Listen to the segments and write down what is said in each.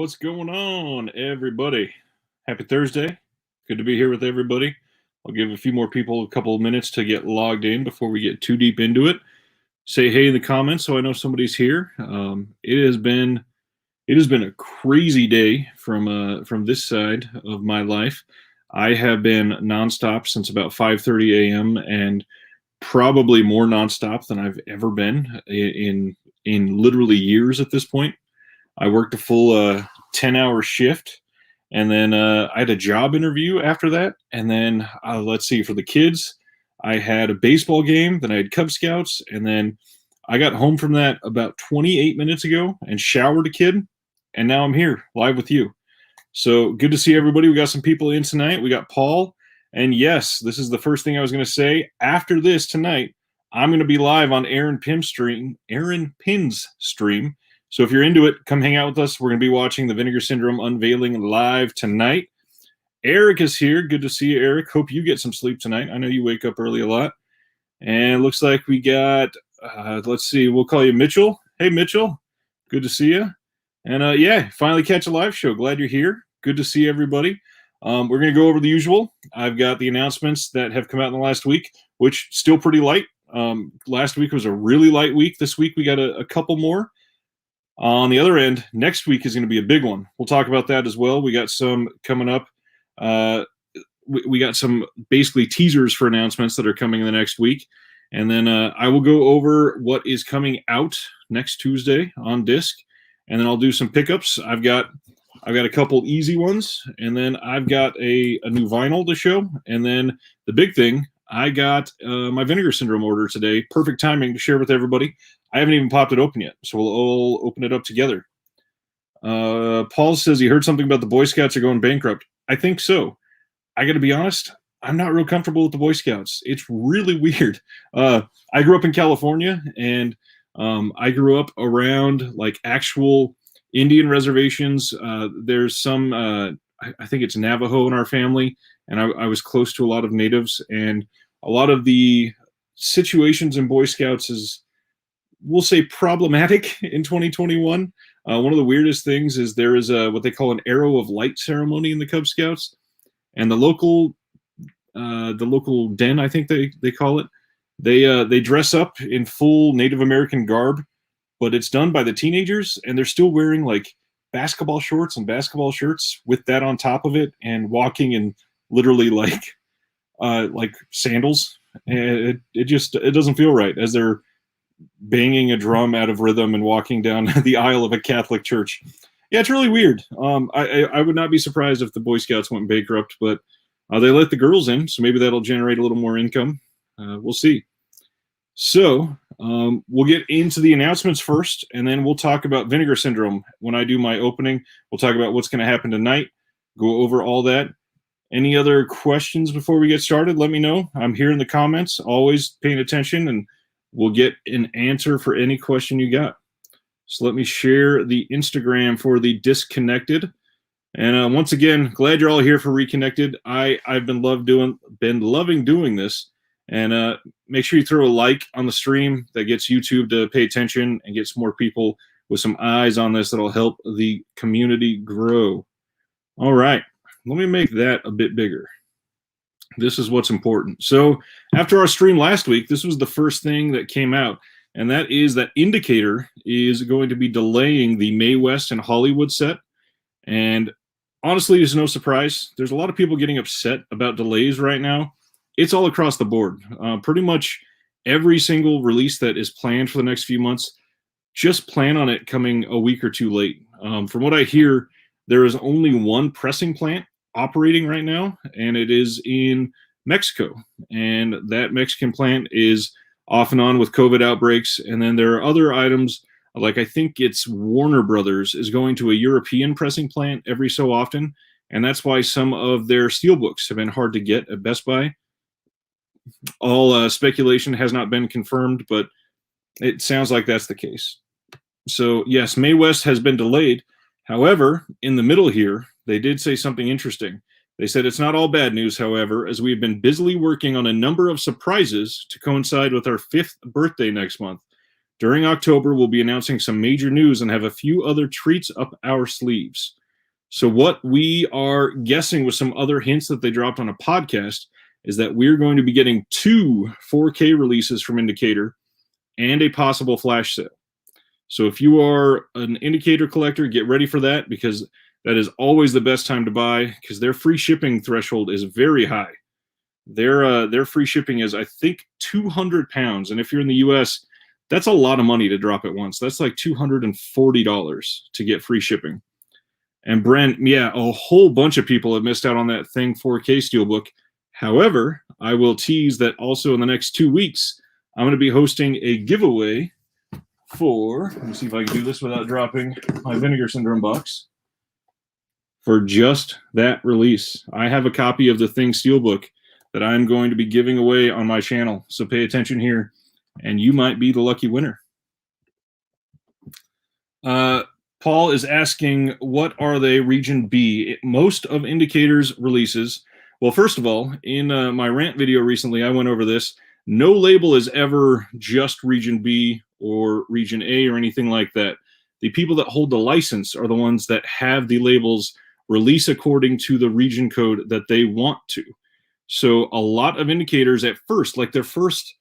What's going on, everybody? Happy Thursday. Good to be here with everybody. I'll give a few more people a couple of minutes to get logged in before we get too deep into it. Say hey in the comments so I know somebody's here. It has been a crazy day from this side of my life. I have been nonstop since about 5:30 a.m. and probably more nonstop than I've ever been in literally years at this point. I worked a full 10-hour shift, and then I had a job interview after that. And then let's see, for the kids, I had a baseball game, then I had Cub Scouts, and then I got home from that about 28 minutes ago and showered a kid, and now I'm here live with you. So good to see everybody. We got some people in tonight. We got Paul, and yes, this is the first thing I was going to say. After this tonight, I'm going to be live on Aaron Pim's stream. So if you're into it, come hang out with us. We're going to be watching the Vinegar Syndrome unveiling live tonight. Eric is here. Good to see you, Eric. Hope you get some sleep tonight. I know you wake up early a lot. And it looks like we got, let's see, we'll call you Mitchell. Hey, Mitchell. Good to see you. And yeah, finally catch a live show. Glad you're here. Good to see everybody. We're going to go over the usual. I've got the announcements that have come out in the last week, which still pretty light. Last week was a really light week. This week we got a couple more. On the other end, next week is going to be a big one. We'll talk about that as well. We got some coming up. We got some basically teasers for announcements that are coming in the next week. And then I will go over what is coming out next Tuesday on disc. And then I'll do some pickups. I've got a couple easy ones. And then I've got a new vinyl to show. And then the big thing, I got my Vinegar Syndrome order today. Perfect timing to share with everybody. I haven't even popped it open yet, so we'll all open it up together. Paul says he heard something about the Boy Scouts are going bankrupt. I think so. I got to be honest, I'm not real comfortable with the Boy Scouts. It's really weird. I grew up in California, and I grew up around like actual Indian reservations. There's some, I think it's Navajo in our family, and I was close to a lot of natives, and a lot of the situations in Boy Scouts is, we'll say, problematic in 2021. One of the weirdest things is there is what they call an Arrow of Light ceremony in the Cub Scouts, and the local den, I think they call it. They dress up in full Native American garb, but it's done by the teenagers, and they're still wearing like basketball shorts and basketball shirts with that on top of it, and walking in literally like sandals. And it doesn't feel right as they're banging a drum out of rhythm and walking down the aisle of a Catholic church. Yeah, it's really weird. I would not be surprised if the Boy Scouts went bankrupt, but they let the girls in, so maybe that'll generate a little more income. We'll see. So we'll get into the announcements first, and then we'll talk about Vinegar Syndrome. When I do my opening, we'll talk about what's going to happen tonight, go over all that. Any other questions before we get started, let me know. I'm here in the comments, always paying attention, and we'll get an answer for any question you got. So let me share the Instagram for the disconnected. And once again, glad you're all here for Reconnected. I've been loving doing this. And make sure you throw a like on the stream. That gets YouTube to pay attention and gets more people with some eyes on this. That'll help the community grow. All right, let me make that a bit bigger. This is what's important. So after our stream last week, this was the first thing that came out, and that is that Indicator is going to be delaying the Mae West and Hollywood set. And honestly, it's no surprise. There's a lot of people getting upset about delays right now. It's all across the board. Pretty much every single release that is planned for the next few months, just plan on it coming a week or two late. From what I hear, there is only one pressing plant operating right now, and it is in Mexico. And that Mexican plant is off and on with COVID outbreaks. And then there are other items, like I think it's Warner Brothers is going to a European pressing plant every so often. And that's why some of their steelbooks have been hard to get at Best Buy. All speculation, has not been confirmed, but it sounds like that's the case. So yes, Mae West has been delayed. However, in the middle here, they did say something interesting. They said it's not all bad news, however, as we have been busily working on a number of surprises to coincide with our 5th birthday next month. During October, we'll be announcing some major news and have a few other treats up our sleeves. So what we are guessing with some other hints that they dropped on a podcast is that we're going to be getting 2 4K releases from Indicator and a possible flash sale. So if you are an Indicator collector, get ready for that, because that is always the best time to buy, because their free shipping threshold is very high. Their free shipping is, I think, 200 pounds. And if you're in the US, that's a lot of money to drop at once. That's like $240 to get free shipping. And Brent, yeah, a whole bunch of people have missed out on that Thing 4K Steelbook. However, I will tease that also in the next 2 weeks, I'm going to be hosting a giveaway for, let me see if I can do this without dropping my Vinegar Syndrome box, for just that release. I have a copy of the Thing Steelbook that I'm going to be giving away on my channel. So pay attention here, and you might be the lucky winner. Paul is asking, what are they Region B? Most of Indicator's releases, well, first of all, in my rant video recently, I went over this. No label is ever just Region B or Region A or anything like that. The people that hold the license are the ones that have the labels release according to the region code that they want to. So a lot of Indicators at first, like their first,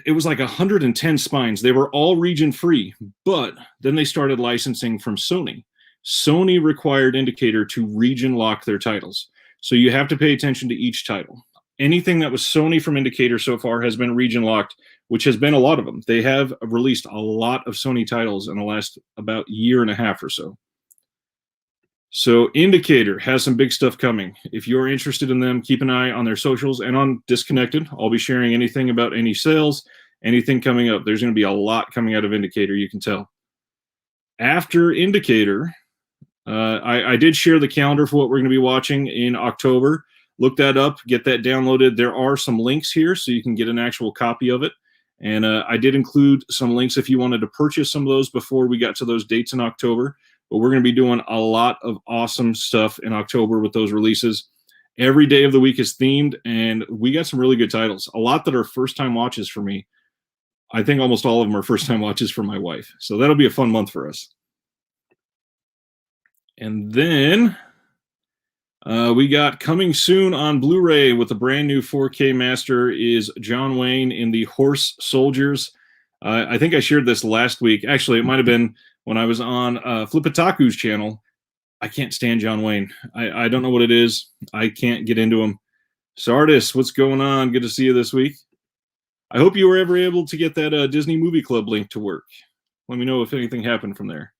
it was like 110 spines. They were all region free, but then they started licensing from Sony. Sony required Indicator to region lock their titles. So you have to pay attention to each title. Anything that was Sony from Indicator so far has been region locked, which has been a lot of them. They have released a lot of Sony titles in the last about year and a half or so. So Indicator has some big stuff coming. If you're interested in them, keep an eye on their socials and on Disconnected. I'll be sharing anything about any sales, anything coming up. There's going to be a lot coming out of Indicator, you can tell. After Indicator, I did share the calendar for what we're going to be watching in October. Look that up, get that downloaded. There are some links here so you can get an actual copy of it. And I did include some links if you wanted to purchase some of those before we got to those dates in October. But we're going to be doing a lot of awesome stuff in October with those releases. Every day of the week is themed, and we got some really good titles. A lot that are first-time watches for me. I think almost all of them are first-time watches for my wife. So that'll be a fun month for us. And then we got coming soon on Blu-ray with a brand new 4K master is John Wayne in the Horse Soldiers. I think I shared this last week. Actually, it might have been when I was on Flipitaku's channel. I can't stand John Wayne. I don't know what it is. I can't get into him. Sardis, what's going on? Good to see you this week. I hope you were ever able to get that Disney Movie Club link to work. Let me know if anything happened from there.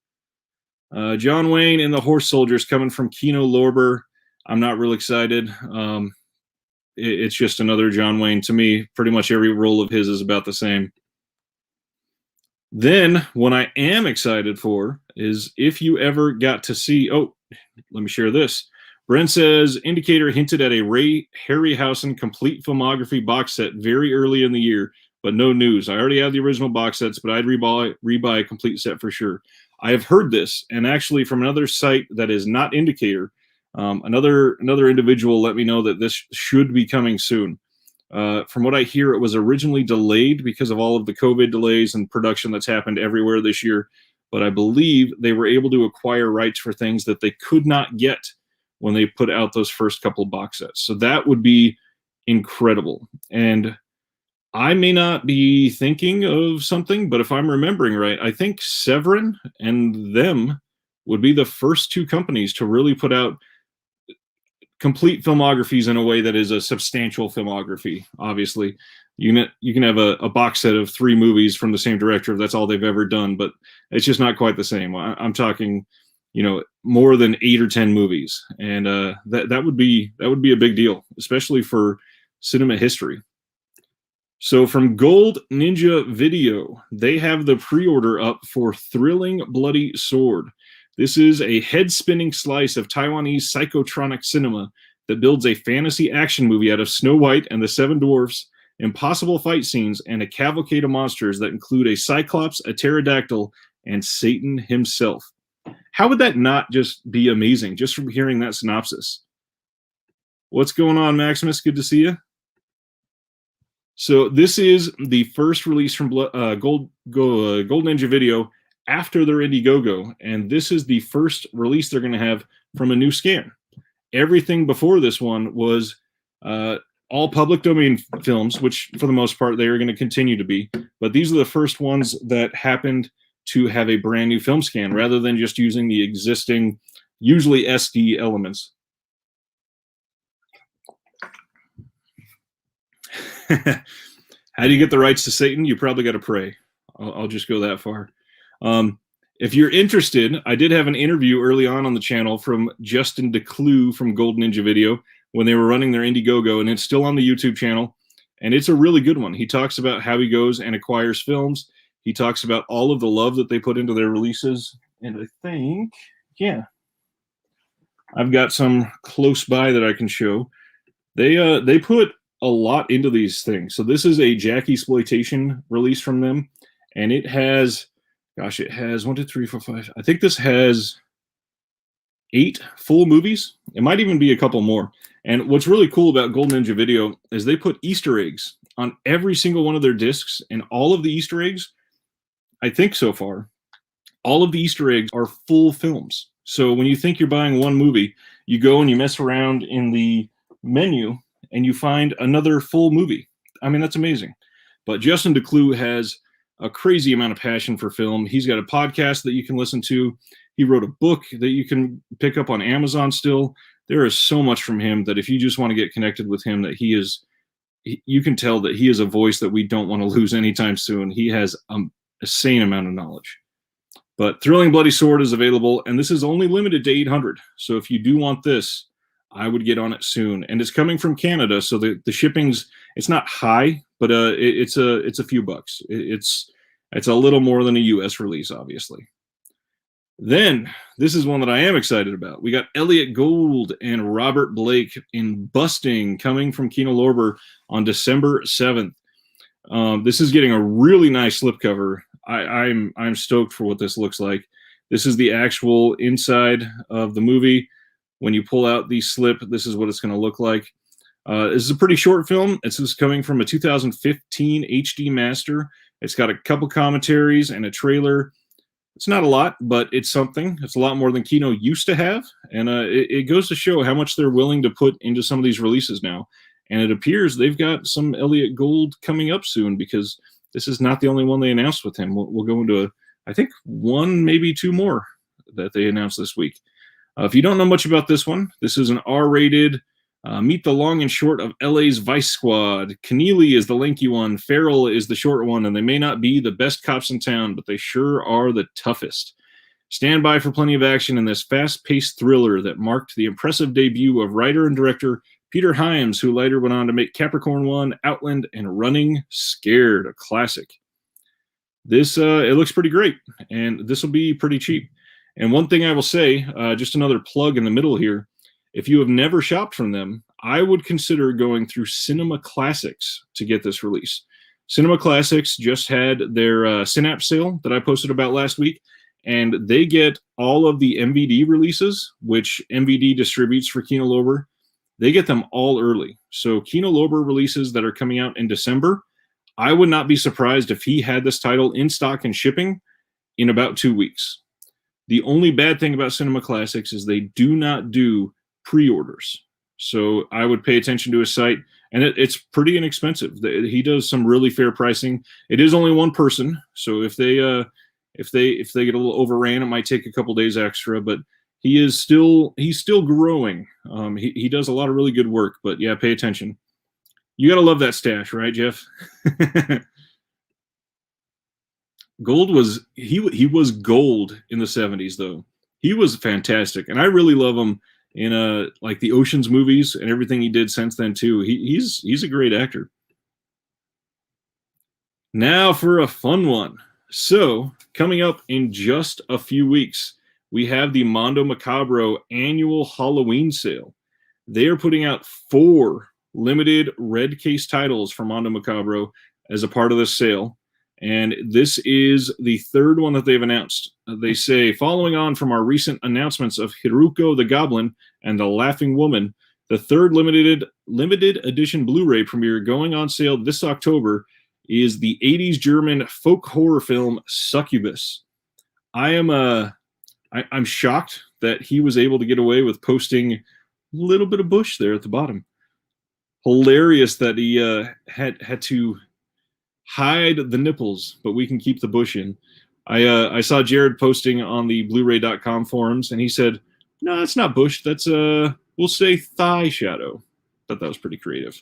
John Wayne and the Horse Soldiers coming from Kino Lorber. I'm not real excited. It's just another John Wayne. To me, pretty much every role of his is about the same. Then, what I am excited for is if you ever got to see... Oh, let me share this. Brent says, Indicator hinted at a Ray Harryhausen complete filmography box set very early in the year, but no news. I already have the original box sets, but I'd rebuy a complete set for sure. I have heard this, and actually from another site that is not Indicator, another individual let me know that this should be coming soon. From what I hear, it was originally delayed because of all of the COVID delays and production that's happened everywhere this year. But I believe they were able to acquire rights for things that they could not get when they put out those first couple box sets. So that would be incredible. And I may not be thinking of something, but if I'm remembering right, I think Severin and them would be the first two companies to really put out complete filmographies in a way that is a substantial filmography. Obviously, you can have a box set of 3 movies from the same director if that's all they've ever done, but it's just not quite the same. I'm talking, more than 8 or 10 movies, and that would be a big deal, especially for cinema history. So from Gould Ninja Video, they have the pre-order up for Thrilling Bloody Sword. This is a head-spinning slice of Taiwanese psychotronic cinema that builds a fantasy action movie out of Snow White and the Seven Dwarfs, impossible fight scenes, and a cavalcade of monsters that include a Cyclops, a pterodactyl, and Satan himself. How would that not just be amazing, just from hearing that synopsis? What's going on, Maximus? Good to see you. So this is the first release from Gold Ninja Video after their Indiegogo, and this is the first release they're going to have from a new scan. Everything before this one was all public domain films, which for the most part they are going to continue to be. But these are the first ones that happened to have a brand new film scan rather than just using the existing, usually SD elements. How do you get the rights to Satan? You probably got to pray. I'll just go that far. If you're interested, I did have an interview early on the channel from Justin DeClue from Gold Ninja Video when they were running their Indiegogo, and it's still on the YouTube channel, and it's a really good one. He talks about how he goes and acquires films. He talks about all of the love that they put into their releases, and I think, yeah, I've got some close by that I can show. They put a lot into these things. So this is a Jackexploitation release from them, and it has, gosh, it has 1, 2, 3, 4, 5. I think this has 8 full movies. It might even be a couple more. And what's really cool about Gold Ninja Video is they put Easter eggs on every single one of their discs, and all of the Easter eggs, I think so far, all of the Easter eggs are full films. So when you think you're buying one movie, you go and you mess around in the menu and you find another full movie. I mean, that's amazing. But Justin DeClue has a crazy amount of passion for film. He's got a podcast that you can listen to. He wrote a book that you can pick up on Amazon still. There is so much from him that if you just want to get connected with him, that you can tell that he is a voice that we don't want to lose anytime soon. He has an insane amount of knowledge. But Thrilling Bloody Sword is available, and this is only limited to 800. So if you do want this, I would get on it soon. And it's coming from Canada, so the shipping's, it's not high, but it's a few bucks. It's a little more than a US release, obviously. Then this is one that I am excited about. We got Elliott Gould and Robert Blake in Busting coming from Kino Lorber on December 7th. This is getting a really nice slipcover. I'm stoked for what this looks like. This is the actual inside of the movie. When you pull out the slip, this is what it's going to look like. This is a pretty short film. This is coming from a 2015 HD master. It's got a couple commentaries and a trailer. It's not a lot, but it's something. It's a lot more than Kino used to have, and it goes to show how much they're willing to put into some of these releases now. And it appears they've got some Elliott Gould coming up soon, because this is not the only one they announced with him. We'll go into, I think, 1, maybe 2 more that they announced this week. If you don't know much about this one, this is an R-rated meet the long and short of LA's Vice Squad. Keneally is the lanky one, Farrell is the short one, and they may not be the best cops in town, but they sure are the toughest. Stand by for plenty of action in this fast-paced thriller that marked the impressive debut of writer and director Peter Hyams, who later went on to make Capricorn 1, Outland, and Running Scared, a classic. This it looks pretty great, and this will be pretty cheap. And one thing I will say, just another plug in the middle here, if you have never shopped from them, I would consider going through Cinema Classics to get this release. Cinema Classics just had their Synapse sale that I posted about last week, and they get all of the MVD releases, which MVD distributes for Kino Lorber. They get them all early. So Kino Lorber releases that are coming out in December, I would not be surprised if he had this title in stock and shipping in about 2 weeks. The only bad thing about Cinema Classics is they do not do pre-orders. So I would pay attention to his site, and it's pretty inexpensive. He does some really fair pricing. It is only one person, so if they get a little overran, it might take a couple days extra, but he's still growing. He does a lot of really good work, but yeah, pay attention. You got to love that stash, right, Jeff? Gould was he was gold in the 70s, though. He was fantastic, and I really love him in like the Ocean's movies and everything he did since then too. He's a great actor. Now for a fun one. So coming up in just a few weeks, we have the Mondo Macabro annual Halloween sale. They are putting out 4 limited red case titles for Mondo Macabro as a part of this sale. And this is the 3rd one that they've announced. They say, following on from our recent announcements of Hiruko the Goblin and the Laughing Woman, The third limited edition Blu-ray premiere going on sale this October is the 80s German folk horror film Succubus. I'm shocked that he was able to get away with posting a little bit of bush there at the bottom. Hilarious that he had to hide the nipples, but we can keep the bush in. I saw Jared posting on the Blu-ray.com forums, and he said, "No, that's not bush. That's we'll say thigh shadow." Thought that was pretty creative.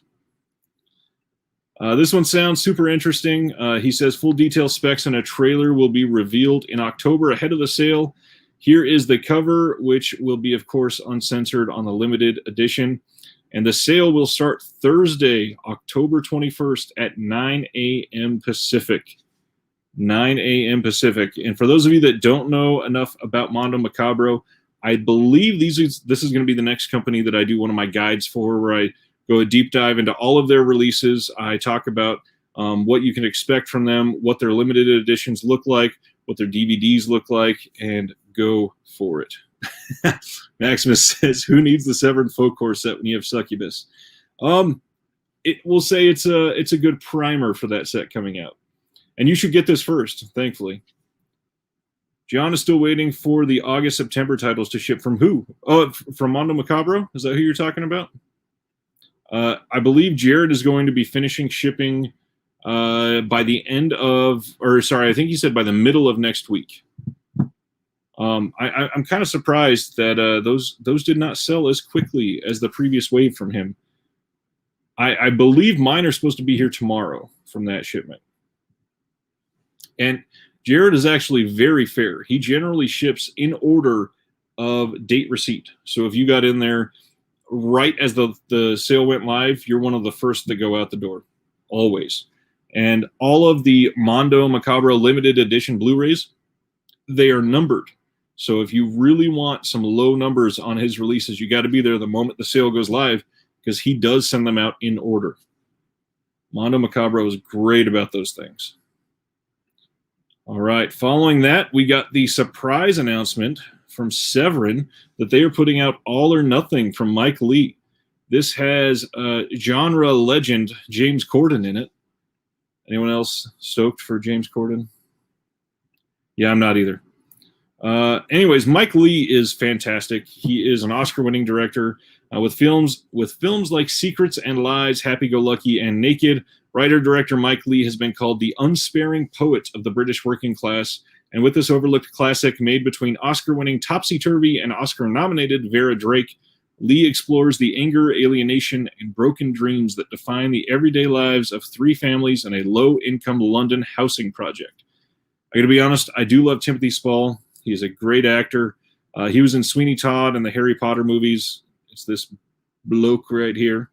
This one sounds super interesting. He says full detail specs and a trailer will be revealed in October ahead of the sale. Here is the cover, which will be, of course, uncensored on the limited edition. And the sale will start Thursday, October 21st at 9 a.m. Pacific. 9 a.m. Pacific. And for those of you that don't know enough about Mondo Macabro, I believe this is going to be the next company that I do one of my guides for, where I go a deep dive into all of their releases. I talk about what you can expect from them, what their limited editions look like, what their DVDs look like, and go for it. Maximus says, "Who needs the Severed Folk Horror set when you have Succubus?" We'll say it's a good primer for that set coming out, and you should get this first. Thankfully, John is still waiting for the August-September titles to ship from who? Oh, from Mondo Macabro. Is that who you're talking about? I believe Jared is going to be finishing shipping by the end of, or sorry, I think he said by the middle of next week. I'm kind of surprised that those did not sell as quickly as the previous wave from him. I believe mine are supposed to be here tomorrow from that shipment. And Jared is actually very fair. He generally ships in order of date receipt. So if you got in there right as the sale went live, you're one of the first that go out the door, always. And all of the Mondo Macabro limited edition Blu-rays, they are numbered. So if you really want some low numbers on his releases, you got to be there the moment the sale goes live, because he does send them out in order. Mondo Macabro is great about those things. All right, following that, we got the surprise announcement from Severin that they are putting out All or Nothing from Mike Leigh. This has genre legend James Corden in it. Anyone else stoked for James Corden? Yeah, I'm not either. Anyways, Mike Leigh is fantastic. He is an Oscar-winning director with films like Secrets and Lies, Happy Go Lucky, and Naked. Writer-director Mike Leigh has been called the unsparing poet of the British working class, and with this overlooked classic made between Oscar-winning Topsy-Turvy and Oscar-nominated Vera Drake, Leigh explores the anger, alienation, and broken dreams that define the everyday lives of three families in a low-income London housing project. I gotta be honest, I do love Timothy Spall. He's a great actor. He was in Sweeney Todd and the Harry Potter movies. It's this bloke right here.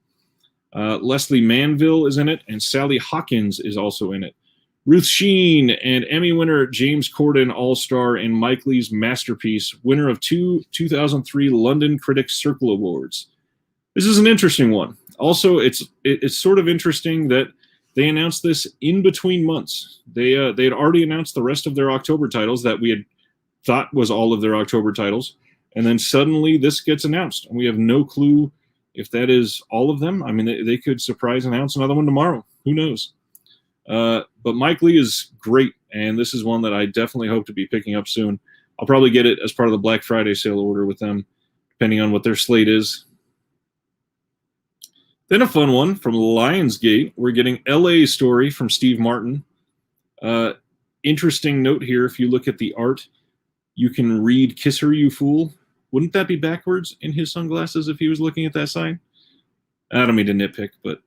Leslie Manville is in it, and Sally Hawkins is also in it. Ruth Sheen and Emmy winner James Corden all-star in Mike Leigh's masterpiece, winner of two 2003 London Critics Circle Awards. This is an interesting one. Also, it's sort of interesting that they announced this in between months. They had already announced the rest of their October titles that we had thought was all of their October titles, and then suddenly this gets announced, and we have no clue if that is all of them. I mean, they could surprise announce another one tomorrow. Who knows? But Mike Leigh is great, and this is one that I definitely hope to be picking up soon. I'll probably get it as part of the Black Friday sale order with them, depending on what their slate is. Then a fun one from Lionsgate. We're getting LA Story from Steve Martin. Interesting note here, if you look at the art, you can read "Kiss Her, You Fool." Wouldn't that be backwards in his sunglasses if he was looking at that sign? I don't mean to nitpick, but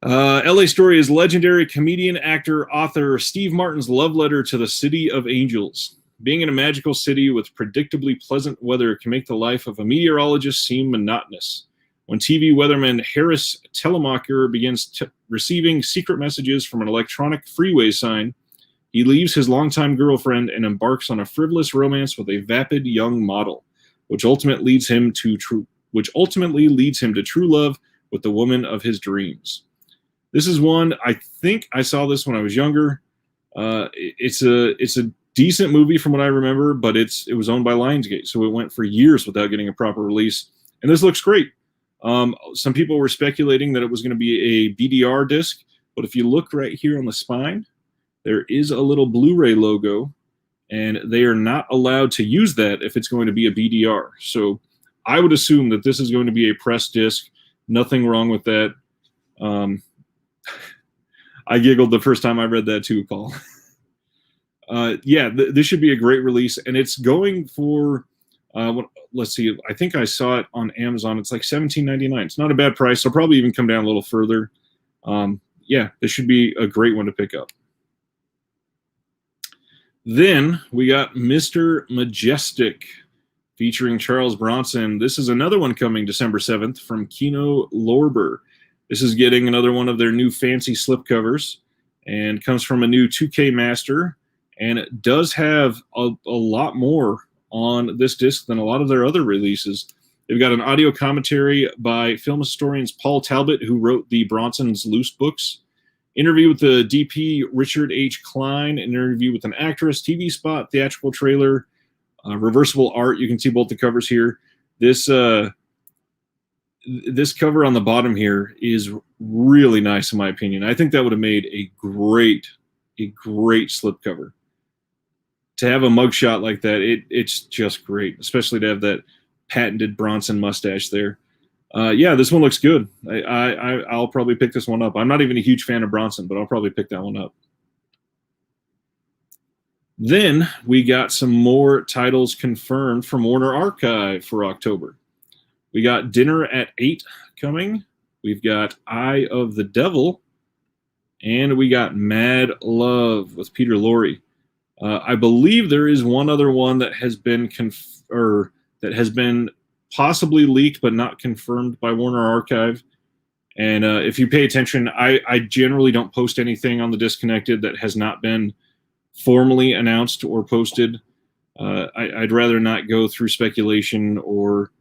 LA Story is legendary comedian, actor, author Steve Martin's love letter to the City of Angels. Being in a magical city with predictably pleasant weather can make the life of a meteorologist seem monotonous. When TV weatherman Harris Telemacher begins receiving secret messages from an electronic freeway sign, he leaves his longtime girlfriend and embarks on a frivolous romance with a vapid young model, which ultimately leads him to true love with the woman of his dreams. This is one, I think I saw this when I was younger. It's a decent movie from what I remember, but it was owned by Lionsgate, so it went for years without getting a proper release. And this looks great. Some people were speculating that it was going to be a BDR disc, but if you look right here on the spine, there is a little Blu-ray logo, and they are not allowed to use that if it's going to be a BDR. So I would assume that this is going to be a press disc. Nothing wrong with that. I giggled the first time I read that too, Paul. Yeah, this should be a great release, and it's going for, let's see, I think I saw it on Amazon. It's like $17.99. It's not a bad price. It'll probably even come down a little further. Yeah, this should be a great one to pick up. Then we got Mr. Majestic featuring Charles Bronson. This is another one coming December 7th from Kino Lorber. This is getting another one of their new fancy slipcovers and comes from a new 2K master, and it does have a lot more on this disc than a lot of their other releases. They've got an audio commentary by film historians Paul Talbot, who wrote the Bronson's Loose books, interview with the DP Richard H. Klein, an interview with an actress, TV spot, theatrical trailer, reversible art. You can see both the covers here. This cover on the bottom here is really nice, in my opinion. I think that would have made a great slipcover. To have a mugshot like that, it's just great, especially to have that patented Bronson mustache there. Yeah, this one looks good. I'll probably pick this one up. I'm not even a huge fan of Bronson, but I'll probably pick that one up. Then we got some more titles confirmed from Warner Archive for October. We got Dinner at 8 coming. We've got Eye of the Devil. And we got Mad Love with Peter Lorre. I believe there is one other one that has been possibly leaked but not confirmed by Warner Archive. And if you pay attention, I generally don't post anything on the Disconnected that has not been formally announced or posted. I'd rather not go through speculation or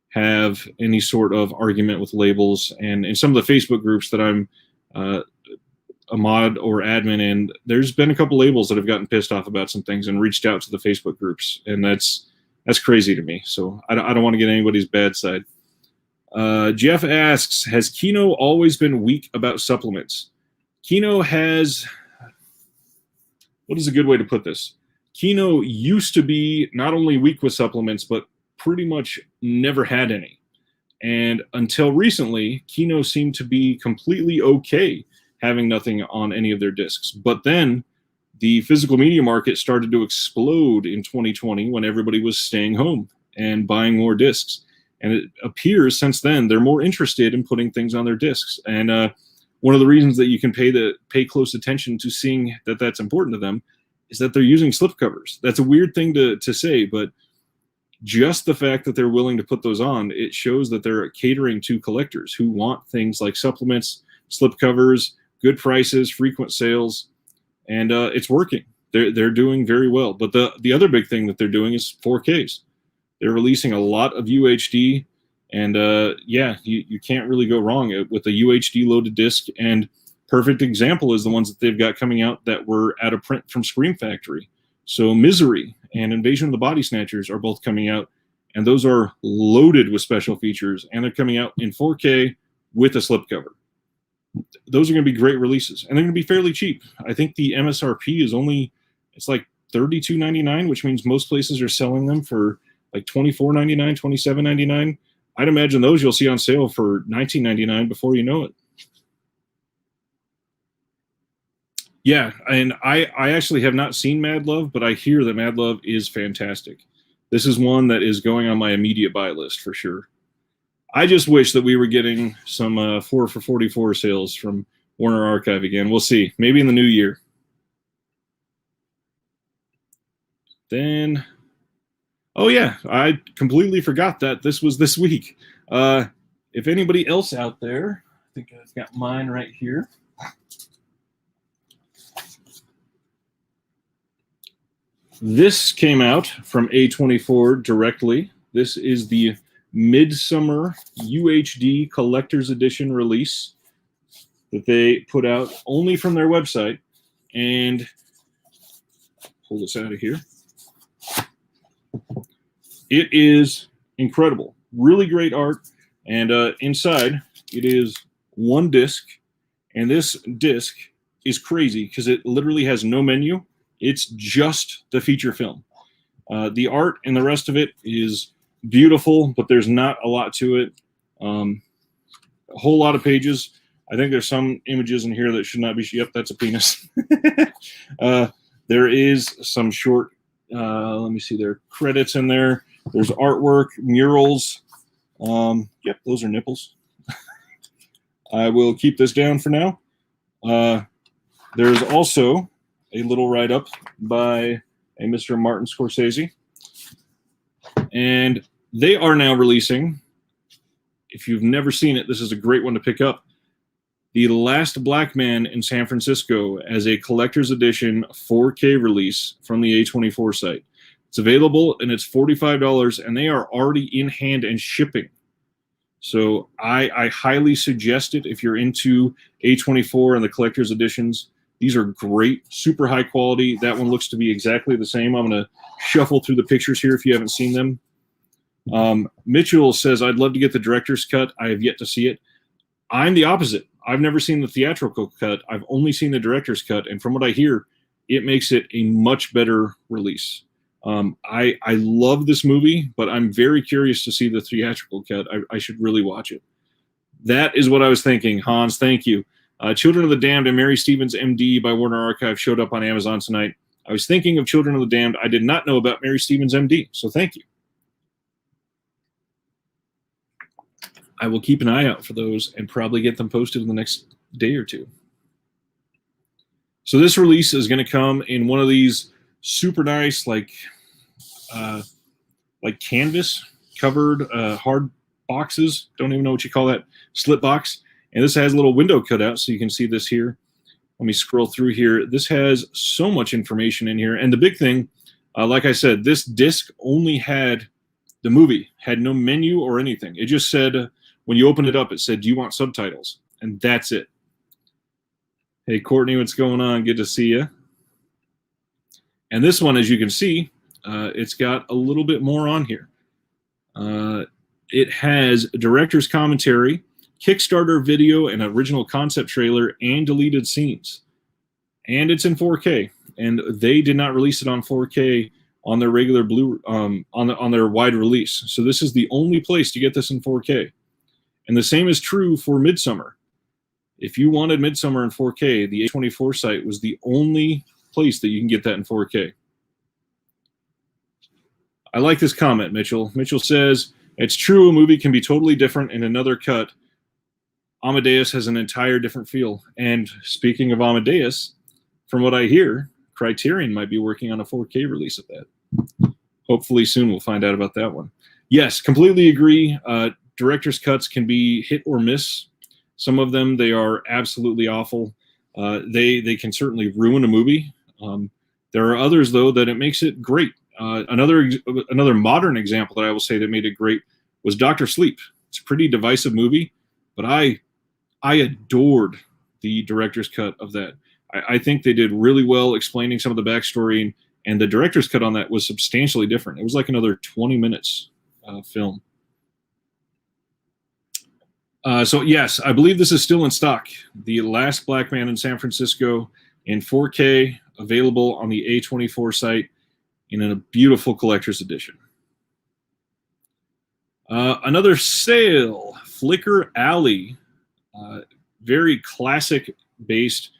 have any sort of argument with labels. And in some of the Facebook groups that I'm a mod or admin in, there's been a couple labels that have gotten pissed off about some things and reached out to the Facebook groups, and that's crazy to me. So I don't want to get anybody's bad side. Jeff asks, has Kino always been weak about supplements? Kino has, what is a good way to put this? Kino used to be not only weak with supplements, but pretty much never had any. And until recently, Kino seemed to be completely okay having nothing on any of their discs. But then the physical media market started to explode in 2020 when everybody was staying home and buying more discs. And it appears since then they're more interested in putting things on their discs. And one of the reasons that you can pay close attention to seeing that that's important to them is that they're using slipcovers. That's a weird thing to say, but just the fact that they're willing to put those on, it shows that they're catering to collectors who want things like supplements, slipcovers, good prices, frequent sales, and it's working. They're doing very well. But the other big thing that they're doing is 4Ks. They're releasing a lot of UHD, and yeah, you can't really go wrong with a UHD loaded disc. And perfect example is the ones that they've got coming out that were out of print from Scream Factory. So Misery and Invasion of the Body Snatchers are both coming out, and those are loaded with special features, and they're coming out in 4K with a slipcover. Those are going to be great releases, and they're going to be fairly cheap. I think the MSRP is it's like $32.99, which means most places are selling them for like $24.99, $27.99. I'd imagine those you'll see on sale for $19.99 before you know it. Yeah, and I actually have not seen Mad Love, but I hear that Mad Love is fantastic. This is one that is going on my immediate buy list for sure. I just wish that we were getting some 4 for $44 sales from Warner Archive again. We'll see. Maybe in the new year. Then, oh yeah, I completely forgot that this was this week. If anybody else out there, I think I've got mine right here. This came out from A24 directly. This is the Midsummer UHD Collector's Edition release that they put out only from their website. And pull this out of here. It is incredible. Really great art. And inside, it is one disc, and this disc is crazy because it literally has no menu. It's just the feature film. The art and the rest of it is beautiful, but there's not a lot to it. A whole lot of pages. I think there's some images in here that should not be. Yep, that's a penis. There is some short, let me see, there are credits in there. There's artwork, murals. Yep, those are nipples. I will keep this down for now. There's also a little write-up by a Mr. Martin Scorsese. And they are now releasing, if you've never seen it, this is a great one to pick up, The Last Black Man in San Francisco as a collector's edition 4K release from the A24 site. It's available, and it's $45, and they are already in hand and shipping. So I highly suggest it if you're into A24 and the collector's editions. These are great, super high quality. That one looks to be exactly the same. I'm going to shuffle through the pictures here if you haven't seen them. Mitchell says, I'd love to get the director's cut. I have yet to see it. I'm the opposite. I've never seen the theatrical cut. I've only seen the director's cut. And from what I hear, it makes it a much better release. I love this movie, but I'm very curious to see the theatrical cut. I should really watch it. That is what I was thinking. Hans, thank you. Children of the Damned and Mary Stevens, M.D. by Warner Archive showed up on Amazon tonight. I was thinking of Children of the Damned. I did not know about Mary Stevens, M.D., so thank you. I will keep an eye out for those and probably get them posted in the next day or two. So this release is going to come in one of these super nice, like canvas covered hard boxes. Don't even know what you call that. Slip box. And this has a little window cut out, so you can see this here. Let me scroll through here. This has so much information in here. And the big thing, like I said, this disc only had the movie, had no menu or anything. It just said, when you open it up, it said, do you want subtitles? And that's it. Hey, Courtney, what's going on? Good to see you. And this one, as you can see, it's got a little bit more on here. It has director's commentary, Kickstarter video, an original concept trailer, and deleted scenes. And it's in 4K. And they did not release it on 4K on their regular on their wide release. So this is the only place to get this in 4K. And the same is true for Midsummer. If you wanted Midsummer in 4K, the A24 site was the only place that you can get that in 4K. I like this comment, Mitchell. Mitchell says, it's true, a movie can be totally different in another cut. Amadeus has an entire different feel. And speaking of Amadeus, from what I hear, Criterion might be working on a 4K release of that. Hopefully soon we'll find out about that one. Yes, completely agree. Director's cuts can be hit or miss. Some of them, they are absolutely awful. They can certainly ruin a movie. There are others, though, that it makes it great. Another modern example that I will say that made it great was Dr. Sleep. It's a pretty divisive movie, but I adored the director's cut of that. I think they did really well explaining some of the backstory, and the director's cut on that was substantially different. It was like another 20 minutes film. So yes, I believe this is still in stock. The Last Black Man in San Francisco in 4K, available on the A24 site in a beautiful collector's edition. Another sale, Flicker Alley, very classic-based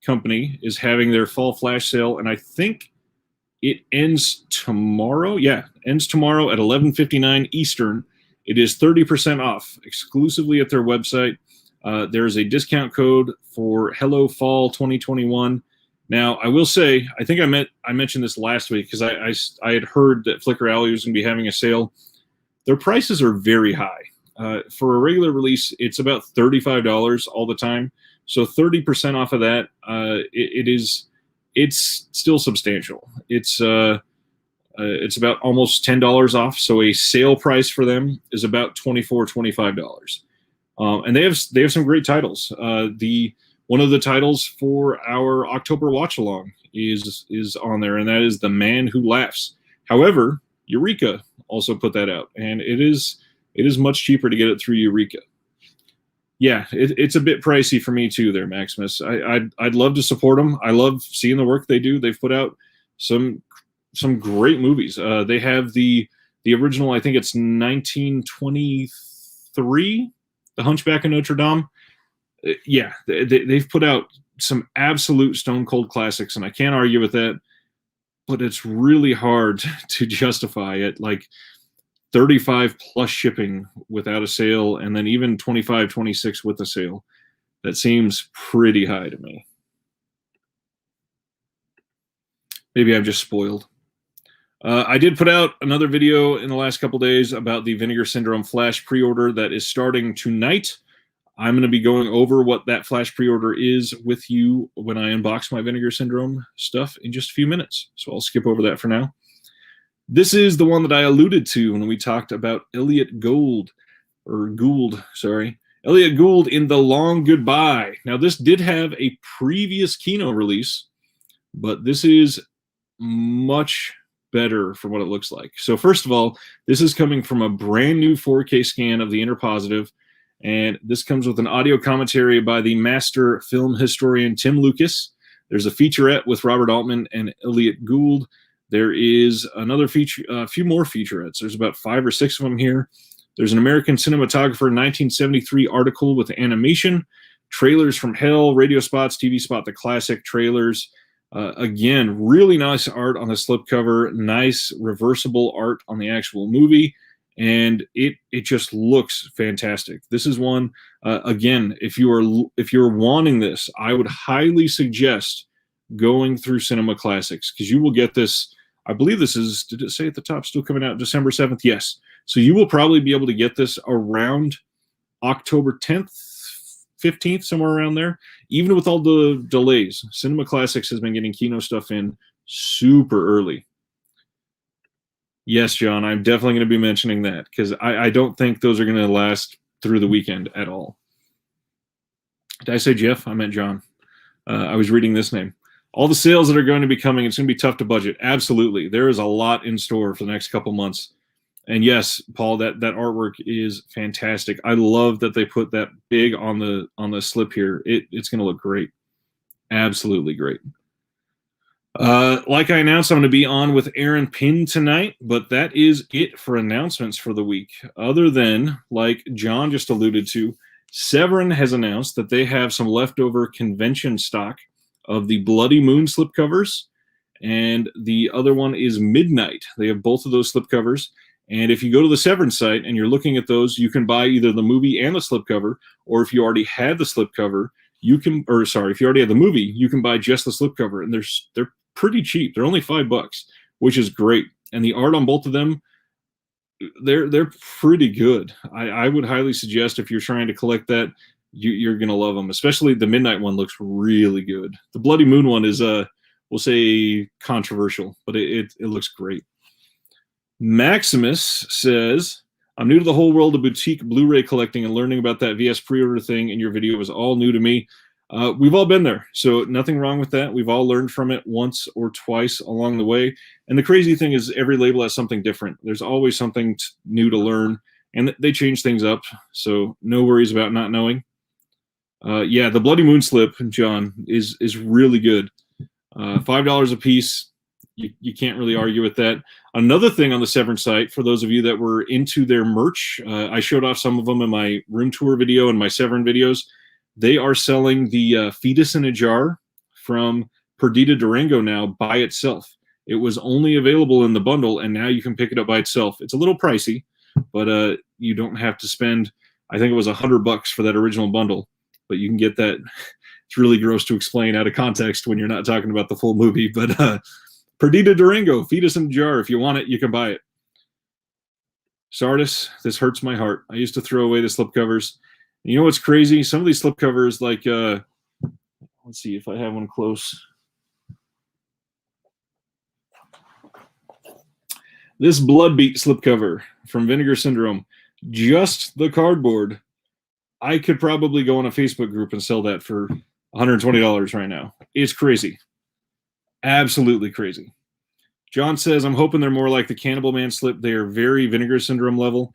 company, is having their fall flash sale, and I think it ends tomorrow. Yeah, ends tomorrow at 11:59 Eastern. It is 30% off exclusively at their website. There is a discount code for Hello Fall 2021. Now, I will say, I think I mentioned this last week because I had heard that Flicker Alley was going to be having a sale. Their prices are very high. For a regular release, it's about $35 all the time. So 30% off of that, it's still substantial. It's about almost $10 off. So a sale price for them is about $24, $25. And they have some great titles. One of the titles for our October watch along is on there, and that is The Man Who Laughs. However, Eureka also put that out, and it's it is much cheaper to get it through Eureka. Yeah, it's a bit pricey for me too there, Maximus. I'd love to support them. I love seeing the work they do. They've put out some great movies. They have the original, I think it's 1923, The Hunchback of Notre Dame. Yeah, they've put out some absolute stone cold classics, and I can't argue with that. But it's really hard to justify it. Like 35 plus shipping without a sale, and then even 25, 26 with a sale. That seems pretty high to me. Maybe I'm just spoiled. I did put out another video in the last couple days about the Vinegar Syndrome Flash pre-order that is starting tonight. I'm going to be going over what that Flash pre-order is with you when I unbox my Vinegar Syndrome stuff in just a few minutes. So I'll skip over that for now. This is the one that I alluded to when we talked about Elliott Gould, sorry. Elliott Gould in The Long Goodbye. Now, this did have a previous Kino release, but this is much better for what it looks like. So first of all, this is coming from a brand new 4K scan of the inner positive, and this comes with an audio commentary by the master film historian Tim Lucas. There's a featurette with Robert Altman and Elliott Gould. There is another feature, a few more featurettes. There's about 5 or 6 of them here. There's an American Cinematographer 1973 article with animation, trailers from hell, radio spots, TV spot, the classic trailers. Again, really nice art on the slipcover, nice reversible art on the actual movie, and it just looks fantastic. This is one, again, if you're wanting this, I would highly suggest going through Cinema Classics, because you will get this. I believe this is, did it say at the top, still coming out December 7th? Yes. So you will probably be able to get this around October 10th, 15th, somewhere around there. Even with all the delays, Cinema Classics has been getting Kino stuff in super early. Yes, John, I'm definitely going to be mentioning that, because I don't think those are going to last through the weekend at all. Did I say Jeff? I meant John. I was reading this name. All the sales that are going to be coming, it's going to be tough to budget. Absolutely. There is a lot in store for the next couple months. And yes, Paul, that artwork is fantastic. I love that they put that big on the slip here. It's going to look great. Absolutely great. Like I announced, I'm going to be on with Aaron Pinn tonight, but that is it for announcements for the week. Other than, like John just alluded to, Severin has announced that they have some leftover convention stock of the Bloody Moon slipcovers, and the other one is Midnight. They have both of those slipcovers, and if you go to the Severin site and you're looking at those, you can buy either the movie and the slipcover, or if you already had the slipcover, if you already had the movie, you can buy just the slipcover, and they're pretty cheap. They're only $5, which is great, and the art on both of them, they're pretty good. I would highly suggest, if you're trying to collect that, you're going to love them. Especially the Midnight one looks really good. The Bloody Moon one is, we'll say, controversial, but it looks great. Maximus says, I'm new to the whole world of boutique Blu-ray collecting, and learning about that VS pre-order thing in your video was all new to me. We've all been there, so nothing wrong with that. We've all learned from it once or twice along the way. And the crazy thing is, every label has something different. There's always something new to learn, and they change things up, so no worries about not knowing. Yeah, the Bloody Moon slip, John, is really good. $5 a piece. You can't really argue with that. Another thing on the Severin site, for those of you that were into their merch, I showed off some of them in my room tour video and my Severin videos. They are selling the Fetus in a Jar from Perdita Durango now by itself. It was only available in the bundle, and now you can pick it up by itself. It's a little pricey, but you don't have to spend, I think it was $100 for that original bundle. But you can get that. It's really gross to explain out of context when you're not talking about the full movie. But Perdita Durango, Fetus in a Jar. If you want it, you can buy it. Sardis, this hurts my heart. I used to throw away the slipcovers. You know what's crazy? Some of these slipcovers, like, let's see if I have one close. This Bloodbeat slipcover from Vinegar Syndrome, just the cardboard, I could probably go on a Facebook group and sell that for $120 right now. It's crazy. Absolutely crazy. John says, I'm hoping they're more like the Cannibal Man slip. They are very Vinegar Syndrome level.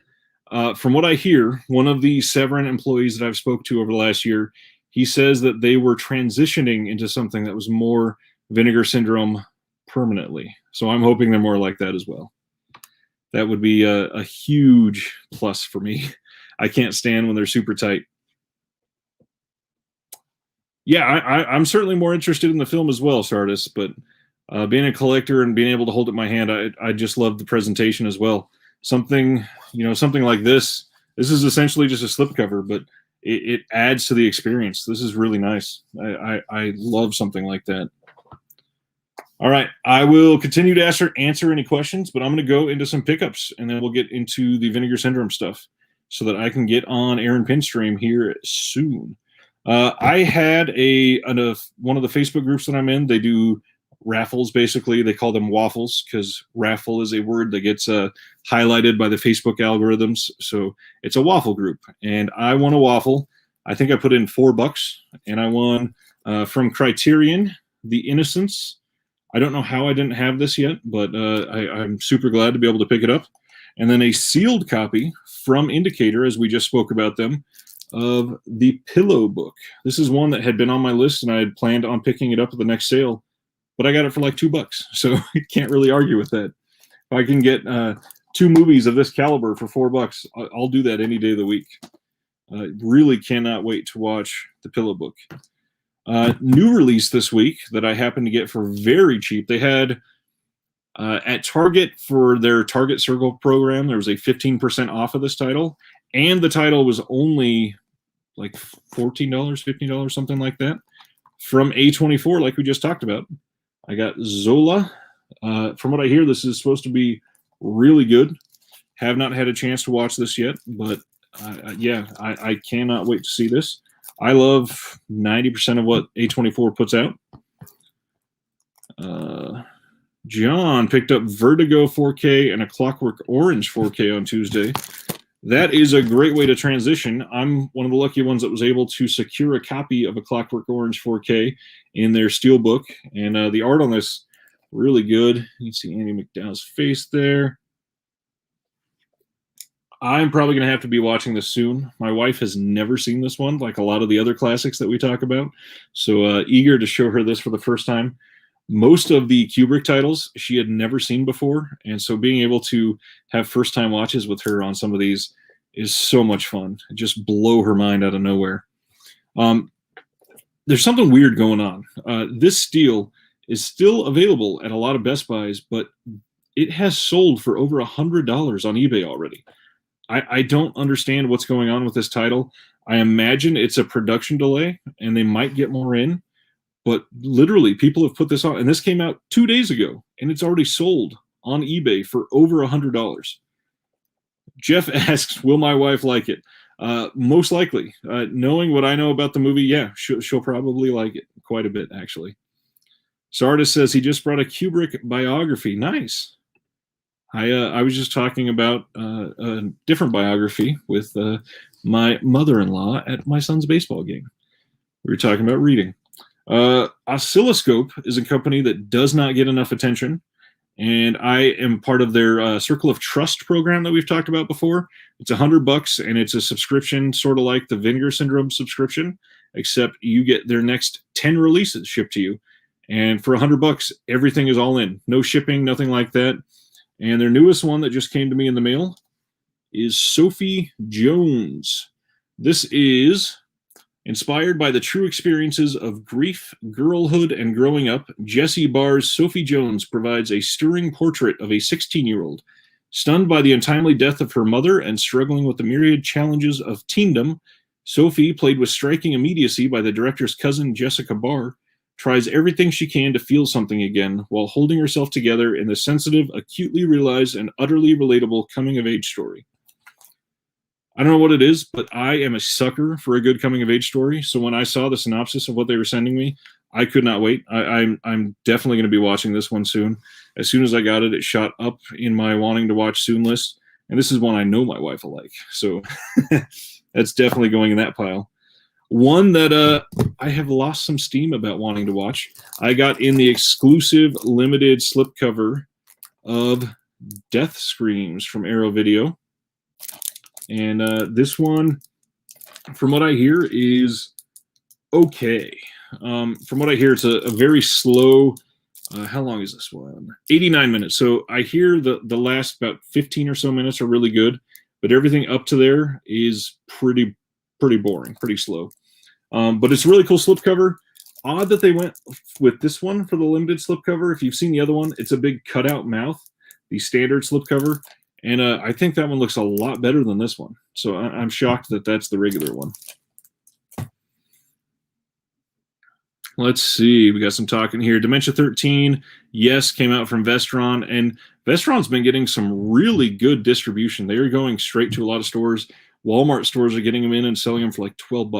From what I hear, one of the Severin employees that I've spoke to over the last year, he says that they were transitioning into something that was more Vinegar Syndrome permanently. So I'm hoping they're more like that as well. That would be a huge plus for me. I can't stand when they're super tight. Yeah, I'm certainly more interested in the film as well, Sardis, but being a collector and being able to hold it in my hand, I just love the presentation as well. Something like this is essentially just a slipcover, but it adds to the experience. This is really nice. I love something like that. All right, I will continue to answer any questions, but I'm going to go into some pickups, and then we'll get into the Vinegar Syndrome stuff so that I can get on Aaron Pinstream here soon. I had one of the Facebook groups that I'm in. They do raffles, basically. They call them waffles because raffle is a word that gets highlighted by the Facebook algorithms. So it's a waffle group, and I won a waffle. I think I put in $4, and I won from Criterion, The Innocents. I don't know how I didn't have this yet, but I'm super glad to be able to pick it up. And then a sealed copy from Indicator, as we just spoke about them, of The Pillow Book. This is one that had been on my list, and I had planned on picking it up at the next sale, but I got it for like $2, so I can't really argue with that. If I can get 2 movies of this caliber for $4, I'll do that any day of the week. Really cannot wait to watch The Pillow Book. New release this week that I happened to get for very cheap. They had at Target for their Target Circle program, there was a 15% off of this title, and the title was only like $14, $15, something like that. From A24, like we just talked about, I got Zola. From what I hear, this is supposed to be really good. Have not had a chance to watch this yet, but yeah, I cannot wait to see this. I love 90% of what A24 puts out. John picked up Vertigo 4K and a Clockwork Orange 4K on Tuesday. That is a great way to transition. I'm one of the lucky ones that was able to secure a copy of a Clockwork Orange 4K in their Steelbook, and the art on this really good. You can see Andy McDowell's face there. I'm probably going to have to be watching this soon. My wife has never seen this one, like a lot of the other classics that we talk about. So eager to show her this for the first time. Most of the Kubrick titles she had never seen before, and so being able to have first-time watches with her on some of these is so much fun. Just blow her mind out of nowhere. There's something weird going on. This steel is still available at a lot of Best Buys, but it has sold for over $100 on eBay already. I don't understand what's going on with this title. I imagine it's a production delay, and they might get more in. But literally, people have put this on, and this came out 2 days ago, and it's already sold on eBay for over $100. Jeff asks, will my wife like it? Most likely. Knowing what I know about the movie, yeah, she'll probably like it quite a bit, actually. Sardis says he just brought a Kubrick biography. Nice. I was just talking about a different biography with my mother-in-law at my son's baseball game. We were talking about reading. Oscilloscope is a company that does not get enough attention, and I am part of their Circle of Trust program that we've talked about before. It's $100, and it's a subscription, sort of like the Vinegar Syndrome subscription, except you get their next 10 releases shipped to you, and for $100, everything is all in. No shipping, nothing like that. And their newest one that just came to me in the mail is Sophie Jones. This is inspired by the true experiences of grief, girlhood, and growing up. Jessie Barr's Sophie Jones provides a stirring portrait of a 16-year-old. Stunned by the untimely death of her mother and struggling with the myriad challenges of teendom, Sophie, played with striking immediacy by the director's cousin Jessica Barr, tries everything she can to feel something again while holding herself together in the sensitive, acutely realized, and utterly relatable coming-of-age story. I don't know what it is, but I am a sucker for a good coming-of-age story, so when I saw the synopsis of what they were sending me, I could not wait. I'm definitely going to be watching this one soon. As soon as I got it, it shot up in my wanting to watch soon list, and this is one I know my wife will like, so that's definitely going in that pile. One that I have lost some steam about wanting to watch. I got in the exclusive limited slipcover of Death Screams from Arrow Video. And this one, from what I hear, is okay. From what I hear, it's a very slow. How long is this one? 89 minutes. So I hear the last about 15 or so minutes are really good, but everything up to there is pretty boring, pretty slow. But it's a really cool slipcover. Odd that they went with this one for the limited slipcover. If you've seen the other one, it's a big cutout mouth, the standard slipcover. And I think that one looks a lot better than this one. So I'm shocked that that's the regular one. Let's see. We got some talking here. Dementia 13, yes, came out from Vestron. And Vestron's been getting some really good distribution. They are going straight to a lot of stores. Walmart stores are getting them in and selling them for like $12.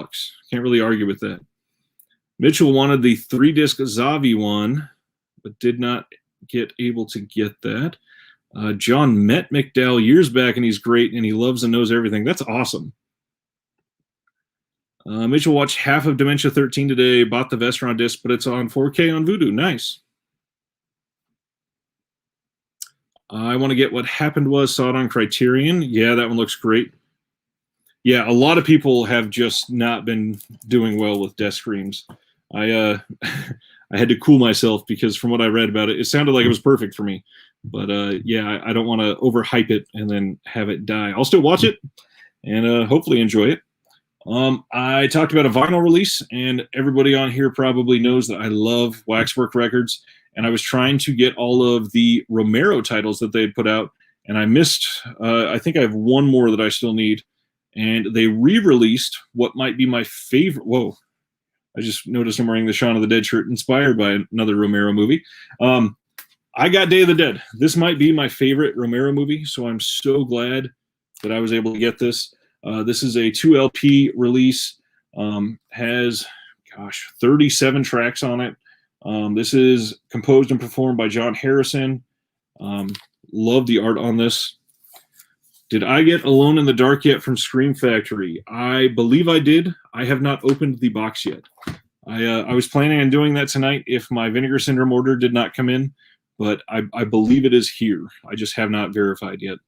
Can't really argue with that. Mitchell wanted the 3-disc Zavi one, but did not get able to get that. John met McDowell years back, and he's great, and he loves and knows everything. That's awesome. Mitchell watched half of Dementia 13 today, bought the Vestron disc, but it's on 4K on Vudu. Nice. I want to get What Happened Was, saw it on Criterion. Yeah, that one looks great. Yeah, a lot of people have just not been doing well with death screams. I had to cool myself because from what I read about it, it sounded like it was perfect for me. But yeah, I don't want to overhype it and then have it die. I'll still watch it and hopefully enjoy it. I talked about a vinyl release, and everybody on here probably knows that I love Waxwork Records, and I was trying to get all of the Romero titles that they had put out, and I missed, I think I have one more that I still need, and they re-released what might be my favorite, whoa, I just noticed I'm wearing the Shaun of the Dead shirt inspired by another Romero movie. I got Day of the Dead. This might be my favorite Romero movie, so I'm so glad that I was able to get this. This is a 2LP release, has, 37 tracks on it. This is composed and performed by John Harrison. Love the art on this. Did I get Alone in the Dark yet from Scream Factory? I believe I did. I have not opened the box yet. I was planning on doing that tonight if my Vinegar Syndrome order did not come in, but I believe it is here. I just have not verified yet.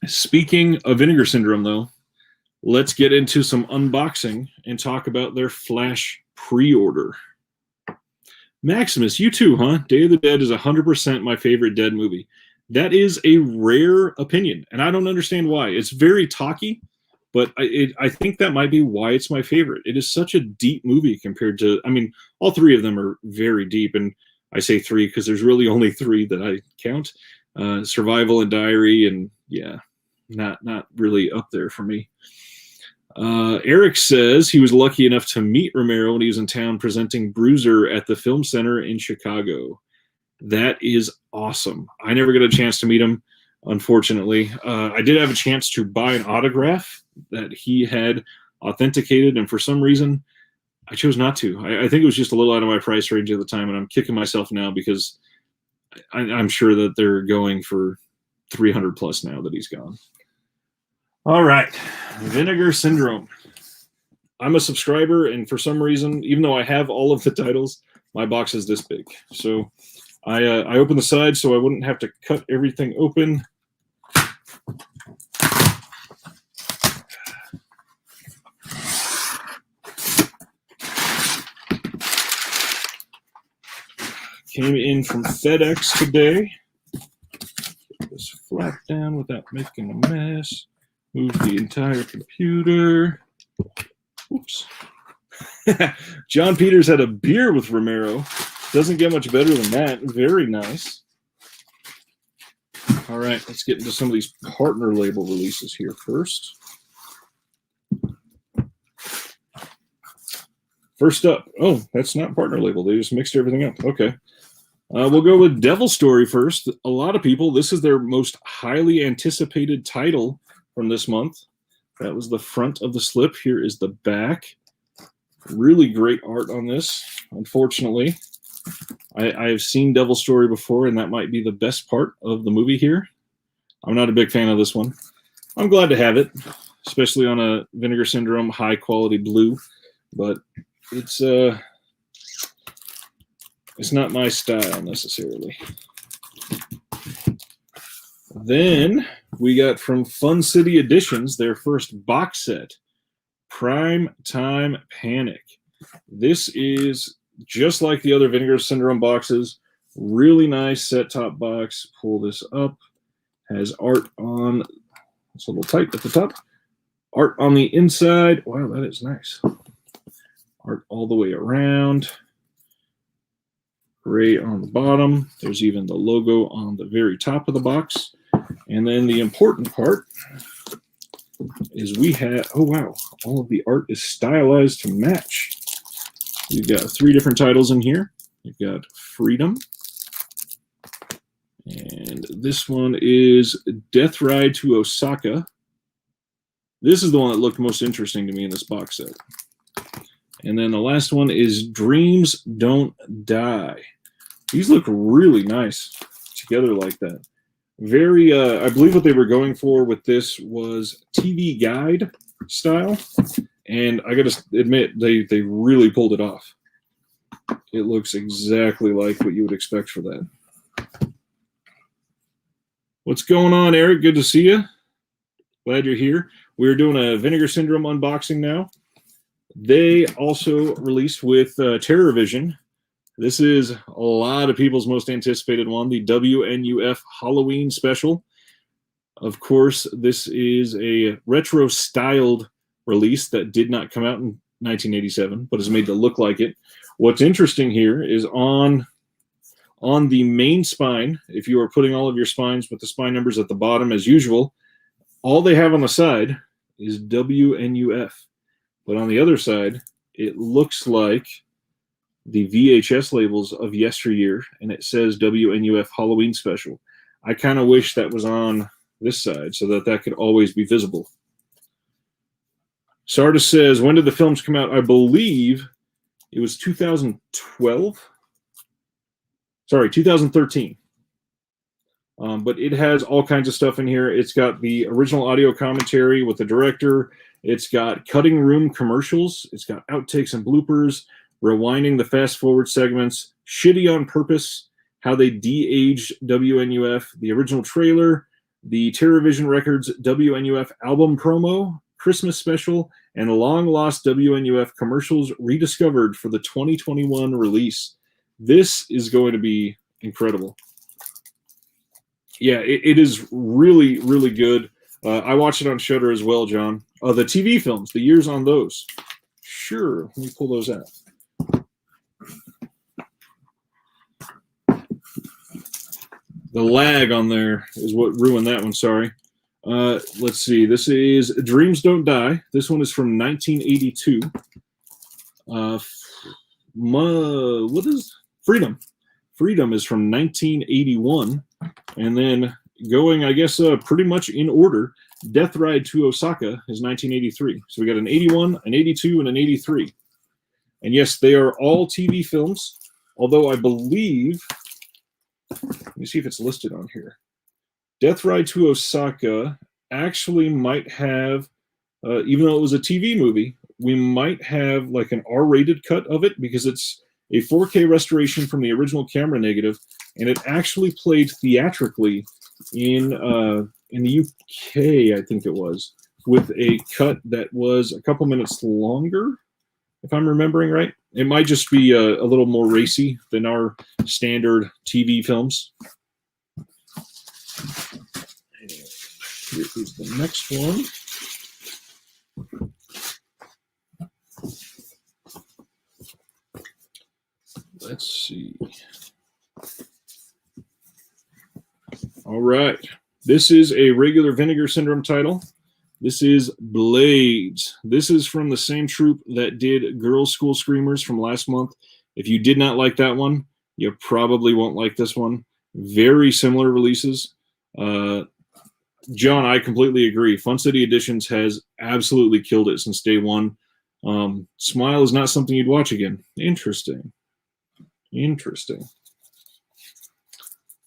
Speaking of Vinegar Syndrome, though, let's get into some unboxing and talk about their Flash pre-order. Maximus, you too, huh? Day of the Dead is 100% my favorite Dead movie. That is a rare opinion, and I don't understand why. It's very talky, but I think that might be why it's my favorite. It is such a deep movie compared to, I mean, all three of them are very deep, and I say three because there's really only three that I count. Survival and Diary, and yeah, not really up there for me. Eric says he was lucky enough to meet Romero when he was in town presenting Bruiser at the Film Center in Chicago. That is awesome. I never got a chance to meet him, unfortunately. I did have a chance to buy an autograph that he had authenticated, and for some reason, I chose not to. I think it was just a little out of my price range at the time, and I'm kicking myself now because I'm sure that they're going for 300 plus now that he's gone. All right, Vinegar Syndrome. I'm a subscriber, and for some reason, even though I have all of the titles, my box is this big. So I opened the side so I wouldn't have to cut everything open. Came in from FedEx today. Get this flap down without making a mess. Move the entire computer. Oops. John Peters had a beer with Romero. Doesn't get much better than that. Very nice. All right, let's get into some of these partner label releases here first. First up, oh, that's not partner label. They just mixed everything up. Okay. We'll go with Devil Story first. A lot of people, this is their most highly anticipated title from this month. That was the front of the slip. Here is the back. Really great art on this. Unfortunately, I have seen Devil Story before, and that might be the best part of the movie here. I'm not a big fan of this one. I'm glad to have it, especially on a Vinegar Syndrome high-quality blue, but it's not my style necessarily. Then we got from Fun City Editions their first box set, Prime Time Panic. This is just like the other Vinegar Syndrome boxes. Really nice set-top box. Pull this up. Has art on. It's a little tight at the top. Art on the inside. Wow, that is nice. Art all the way around. Gray on the bottom. There's even the logo on the very top of the box. And then the important part is we have, oh wow, all of the art is stylized to match. We've got 3 different titles in here. We've got Freedom. And this one is Death Ride to Osaka. This is the one that looked most interesting to me in this box set. And then the last one is Dreams Don't Die. These look really nice together like that. Very, I believe what they were going for with this was TV guide style. And I got to admit, they really pulled it off. It looks exactly like what you would expect for that. What's going on, Eric? Good to see you. Glad you're here. We're doing a Vinegar Syndrome unboxing now. They also released with Terror Vision. This is a lot of people's most anticipated one, the WNUF Halloween special. Of course, this is a retro-styled release that did not come out in 1987, but is made to look like it. What's interesting here is on the main spine, if you are putting all of your spines with the spine numbers at the bottom as usual, all they have on the side is WNUF. But on the other side, it looks like the VHS labels of yesteryear, and it says WNUF Halloween Special. I kind of wish that was on this side so that that could always be visible. Sardis says, when did the films come out? I believe it was 2012. Sorry, 2013. But it has all kinds of stuff in here. It's got the original audio commentary with the director. It's got cutting room commercials. It's got outtakes and bloopers, rewinding the fast-forward segments, Shitty on Purpose, how they de-aged WNUF, the original trailer, the TerrorVision Records WNUF album promo, Christmas special, and long-lost WNUF commercials rediscovered for the 2021 release. This is going to be incredible. Yeah, it is really, really good. I watched it on Shudder as well, John. The TV films, the years on those. Sure, let me pull those out. The lag on there is what ruined that one, sorry. Let's see. This is Dreams Don't Die. This one is from 1982. What is Freedom? Freedom is from 1981. And then going, I guess, pretty much in order, Death Ride to Osaka is 1983. So we got an 81, an 82, and an 83. And yes, they are all TV films, although I believe, let me see if it's listed on here. Death Ride to Osaka actually might have, even though it was a TV movie, we might have like an R-rated cut of it because it's a 4K restoration from the original camera negative, and it actually played theatrically in the UK, I think it was, with a cut that was a couple minutes longer, if I'm remembering right. It might just be a little more racy than our standard TV films. And here is the next one. Let's see. All right. This is a regular Vinegar Syndrome title. This is Blades. This is from the same troupe that did Girls' School Screamers from last month. If you did not like that one, you probably won't like this one. Very similar releases. John, I completely agree. Fun City Editions has absolutely killed it since day one. Smile is not something you'd watch again. Interesting. Interesting.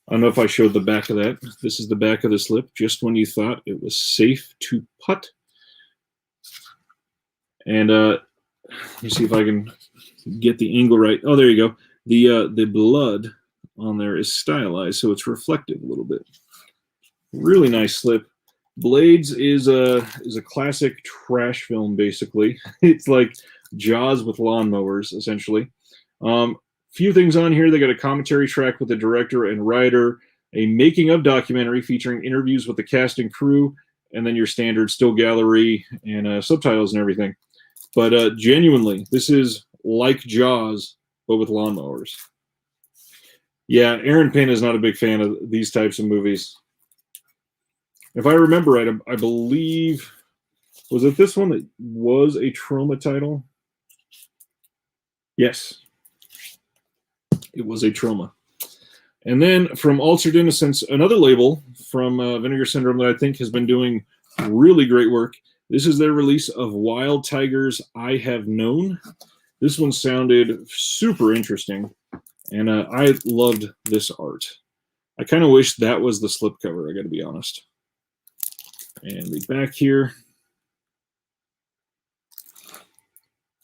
I don't know if I showed the back of that. This is the back of the slip, just when you thought it was safe to putt. And let me see if I can get the angle right. Oh, there you go. The blood on there is stylized, so it's reflective a little bit. Really nice slip. Blades is a classic trash film, basically. It's like Jaws with lawnmowers, essentially. Few things on here. They got a commentary track with the director and writer, a making of documentary featuring interviews with the cast and crew, and then your standard still gallery and subtitles and everything. But genuinely, this is like Jaws, but with lawnmowers. Yeah, Aaron Payne is not a big fan of these types of movies. If I remember right, I believe, was it this one that was a Trauma title? Yes. It was a Trauma. And then from Altered Innocence, another label from Vinegar Syndrome that I think has been doing really great work. This is their release of Wild Tigers I Have Known. This one sounded super interesting, and I loved this art. I kind of wish that was the slipcover, I got to be honest. And the back here.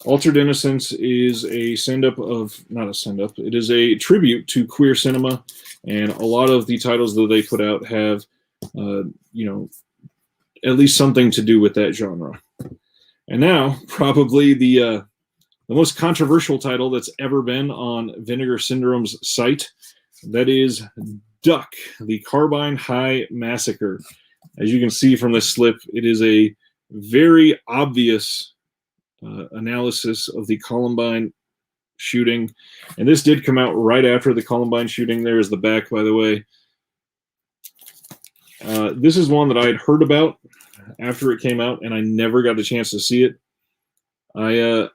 Altered Innocence is a send-up of, not a send-up, it is a tribute to queer cinema, and a lot of the titles that they put out have, at least something to do with that genre. And now, probably the most controversial title that's ever been on Vinegar Syndrome's site, that is Duck, the Carbine High Massacre. As you can see from this slip, it is a very obvious analysis of the Columbine shooting. And this did come out right after the Columbine shooting. There is the back, by the way. This is one that I had heard about after it came out, and I never got a chance to see it. I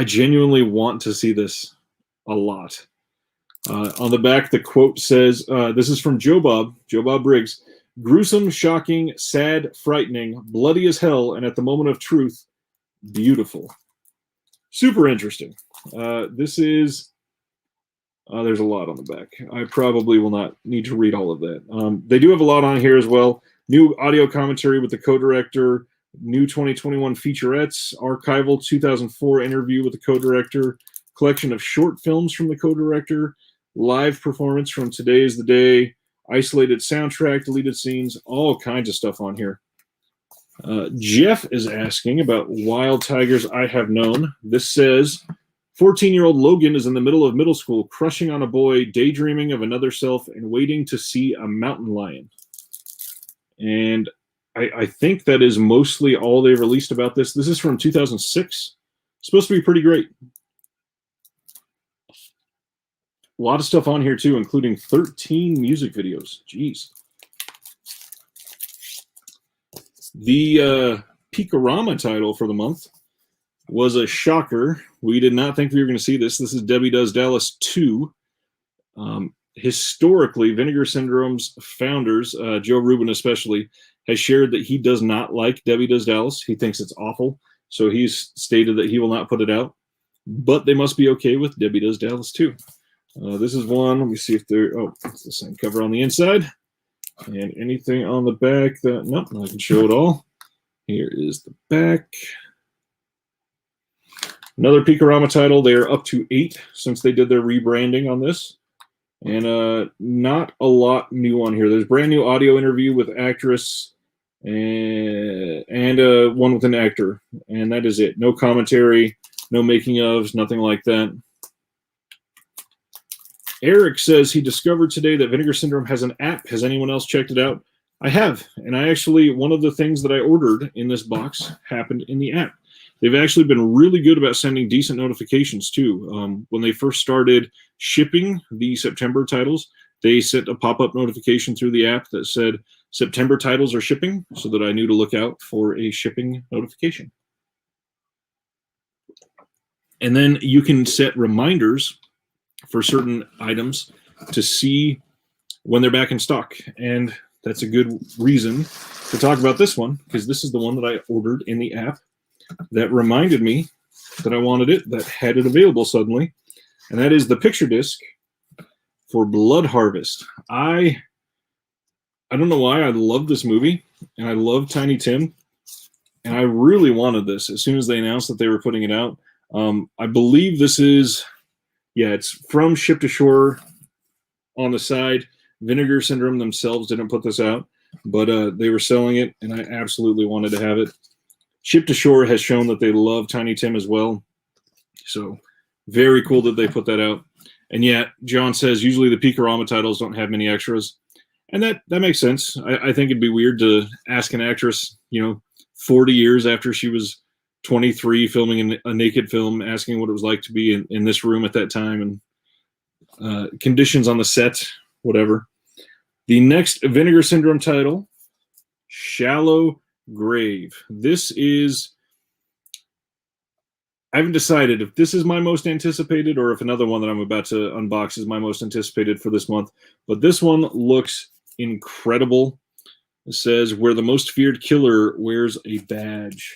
genuinely want to see this a lot. On the back, the quote says, this is from Joe Bob Briggs, "Gruesome, shocking, sad, frightening, bloody as hell, and at the moment of truth, beautiful." Super interesting. This is, there's a lot on the back. I probably will not need to read all of that. They do have a lot on here as well. New audio commentary with the co-director, new 2021 featurettes, archival 2004 interview with the co-director, collection of short films from the co-director, live performance from Today is the Day, isolated soundtrack, deleted scenes, all kinds of stuff on here. Jeff is asking about Wild Tigers I Have Known. This says, 14-year-old Logan is in the middle of middle school, crushing on a boy, daydreaming of another self, and waiting to see a mountain lion. And I think that is mostly all they released about this. This is from 2006. Supposed to be pretty great. A lot of stuff on here, too, including 13 music videos. Jeez. The Peakorama title for the month was a shocker. We did not think we were going to see this. This is Debbie Does Dallas 2. Historically, Vinegar Syndrome's founders, Joe Rubin especially, has shared that he does not like Debbie Does Dallas. He thinks it's awful. So he's stated that he will not put it out. But they must be okay with Debbie Does Dallas 2. This is one. Let me see if they're... Oh, it's the same cover on the inside. And anything on the back that... Nope, I can show it all. Here is the back. Another Peakorama title. They are up to 8 since they did their rebranding on this. And not a lot new on here. There's brand new audio interview with actress and one with an actor. And that is it. No commentary, no making ofs, nothing like that. Eric says he discovered today that Vinegar Syndrome has an app. Has anyone else checked it out? I have. And I actually, one of the things that I ordered in this box happened in the app. They've actually been really good about sending decent notifications, too. When they first started shipping the September titles, they sent a pop-up notification through the app that said, September titles are shipping, so that I knew to look out for a shipping notification. And then you can set reminders for certain items to see when they're back in stock. And that's a good reason to talk about this one, because this is the one that I ordered in the app that reminded me that I wanted it, that had it available suddenly, and that is the picture disc for Blood Harvest. I don't know why I love this movie, and I love Tiny Tim, and I really wanted this as soon as they announced that they were putting it out. I believe this is, it's from Ship to Shore on the side. Vinegar Syndrome themselves didn't put this out. but they were selling it, and I absolutely wanted to have it. Ship to Shore has shown that they love Tiny Tim as well, so very cool that they put that out. And yet, John says usually the Peakorama titles don't have many extras, and that makes sense. I think it'd be weird to ask an actress, 40 years after she was 23 filming a naked film, asking what it was like to be in this room at that time, and conditions on the set, whatever. The next Vinegar Syndrome title, Shallow Grave. I haven't decided if this is my most anticipated or if another one that I'm about to unbox is my most anticipated for this month, but this one looks incredible. It says, where the most feared killer wears a badge.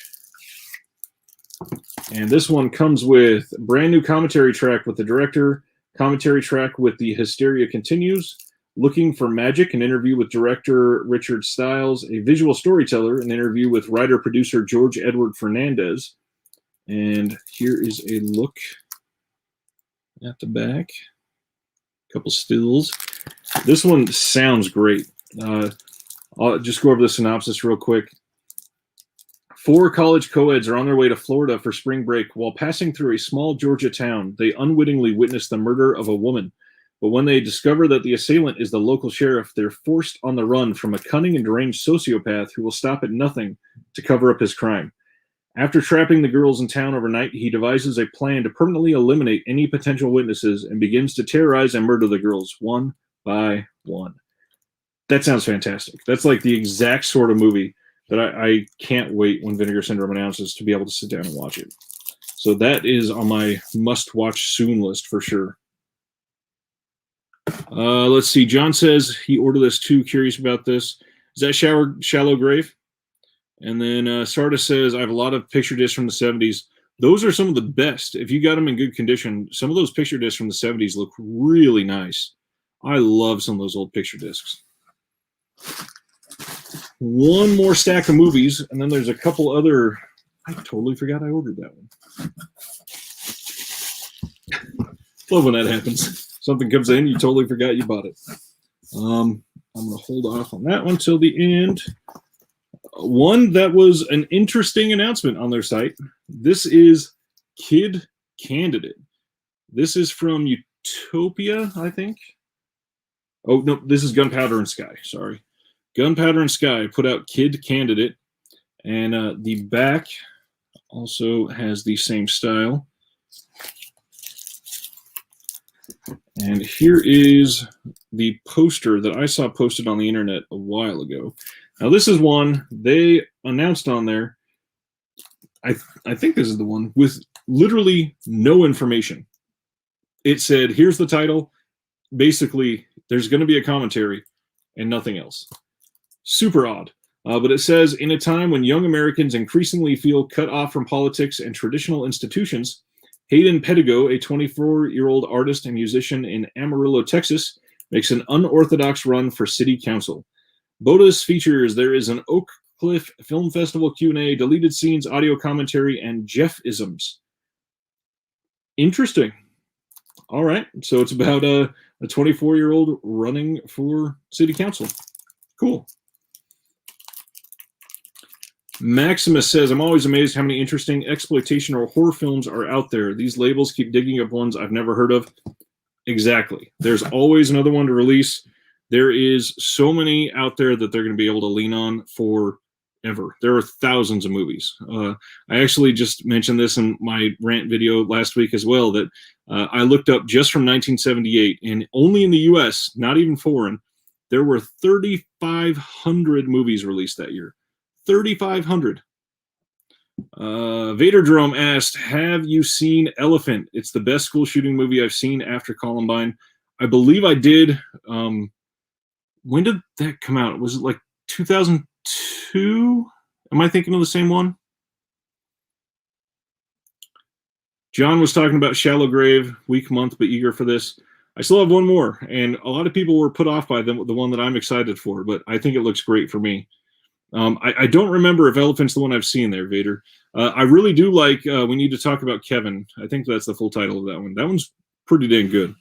And this one comes with a brand new commentary track with the director, commentary track with The Hysteria Continues, Looking for Magic, an interview with director Richard Stiles, a visual storyteller, an interview with writer-producer George Edward Fernandez. And here is a look at the back. A couple stills. This one sounds great. I'll just go over the synopsis real quick. 4 college co-eds are on their way to Florida for spring break. While passing through a small Georgia town, they unwittingly witness the murder of a woman. But when they discover that the assailant is the local sheriff, they're forced on the run from a cunning and deranged sociopath who will stop at nothing to cover up his crime. After trapping the girls in town overnight, he devises a plan to permanently eliminate any potential witnesses and begins to terrorize and murder the girls one by one. That sounds fantastic. That's like the exact sort of movie that I can't wait when Vinegar Syndrome announces to be able to sit down and watch it. So that is on my must-watch soon list for sure. Let's see. John says he ordered this too. Curious about this. Is that Shallow Grave? And then Sarda says, I have a lot of picture discs from the 70s. Those are some of the best. If you got them in good condition, some of those picture discs from the 70s look really nice. I love some of those old picture discs. One more stack of movies, and then there's a couple other. I totally forgot I ordered that one. Love when that happens. Something comes in, you totally forgot you bought it. I'm going to hold off on that one till the end. One that was an interesting announcement on their site. This is Kid Candidate. This is from Utopia, I think. Oh, no, this is Gunpowder and Sky. Sorry. Gunpowder and Sky put out Kid Candidate. And the back also has the same style. And here is the poster that I saw posted on the internet a while ago. Now, this is one they announced on there. I think this is the one with literally no information. It said, here's the title. Basically, there's going to be a commentary and nothing else. Super odd. But it says, in a time when young Americans increasingly feel cut off from politics and traditional institutions, Hayden Pedigo, a 24-year-old artist and musician in Amarillo, Texas, makes an unorthodox run for city council. BOTUS features there is an Oak Cliff Film Festival Q&A, deleted scenes, audio commentary, and Jeff-isms. Interesting. All right. So it's about a 24-year-old running for city council. Cool. Maximus says, I'm always amazed how many interesting exploitation or horror films are out there. These labels keep digging up ones I've never heard of. Exactly. There's always another one to release. There is so many out there that they're going to be able to lean on forever. There are thousands of movies. I actually just mentioned this in my rant video last week as well, that I looked up just from 1978, and only in the U.S., not even foreign, there were 3,500 movies released that year. 3,500. Vaderdrome asked, have you seen Elephant? It's the best school shooting movie I've seen after Columbine. I believe I did. When did that come out? Was it like 2002? Am I thinking of the same one? John was talking about Shallow Grave, weak month, but eager for this. I still have one more, and a lot of people were put off by the one that I'm excited for, but I think it looks great for me. I don't remember if Elephant's the one I've seen there, Vader. I really do like We Need to Talk About Kevin. I think that's the full title of that one. That one's pretty dang good.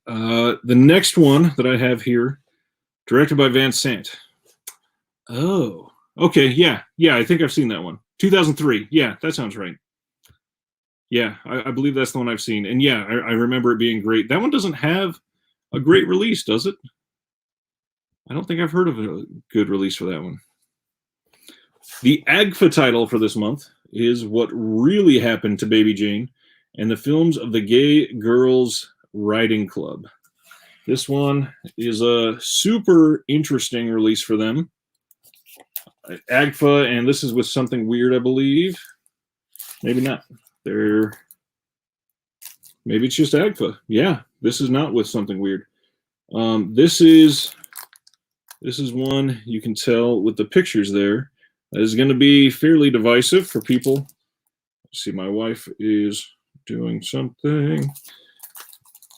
The next one that I have here Directed by Van Sant. Oh, okay, yeah, I think I've seen that one. 2003. Yeah, that sounds right. Yeah, I believe that's the one I've seen, and yeah, I remember it being great. That one doesn't have a great release, does it? I don't think I've heard of a good release for that one. The AGFA title for this month is What Really Happened to Baby Jane and the Films of the Gay Girls Riding Club. This one is a super interesting release for them. AGFA, and this is with something weird, I believe. Maybe not. Maybe it's just AGFA. Yeah, this is not with something weird. This is one you can tell with the pictures there. That is going to be fairly divisive for people. Let's see, my wife is doing something.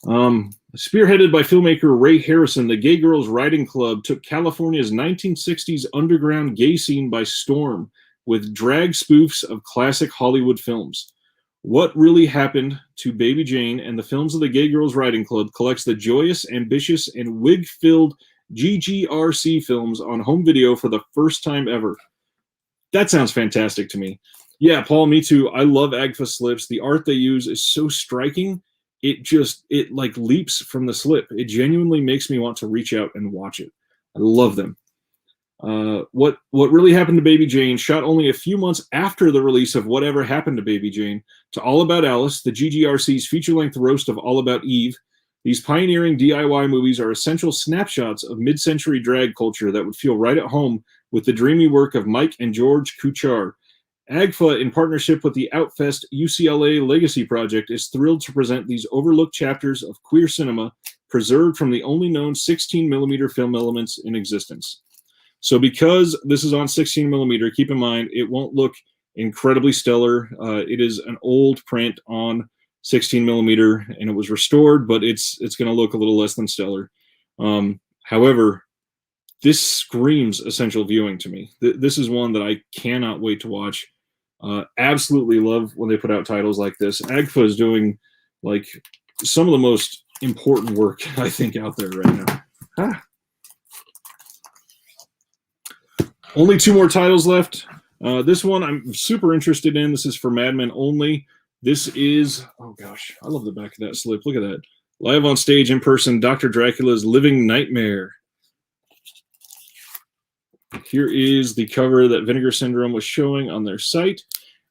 Spearheaded by filmmaker Ray Harrison, the Gay Girls Riding Club took California's 1960s underground gay scene by storm with drag spoofs of classic Hollywood films. What Really Happened to Baby Jane and the Films of the Gay Girls Riding Club collects the joyous, ambitious, and wig-filled GGRC films on home video for the first time ever. That sounds fantastic to me. Yeah, Paul, me too. I love AGFA slips. The art they use is so striking. It like leaps from the slip. It genuinely makes me want to reach out and watch it. I love them. What Really Happened to Baby Jane, shot only a few months after the release of Whatever Happened to Baby Jane, to All About Alice, the GGRC's feature-length roast of All About Eve. These pioneering DIY movies are essential snapshots of mid-century drag culture that would feel right at home with the dreamy work of Mike and George Kuchar. AGFA, in partnership with the Outfest UCLA Legacy Project, is thrilled to present these overlooked chapters of queer cinema preserved from the only known 16mm film elements in existence. So because this is on 16mm, keep in mind it won't look incredibly stellar. It is an old print on 16mm, and it was restored, but it's going to look a little less than stellar. However, this screams essential viewing to me. This is one that I cannot wait to watch. Absolutely love when they put out titles like this. AGFA is doing like some of the most important work I think out there right now. Only two more titles left. This one I'm super interested in. This is for Mad Men only. This is, oh gosh, I love the back of that slip. Look at that. Live on stage in person, Dr. Dracula's Living Nightmare. Here is the cover that Vinegar Syndrome was showing on their site.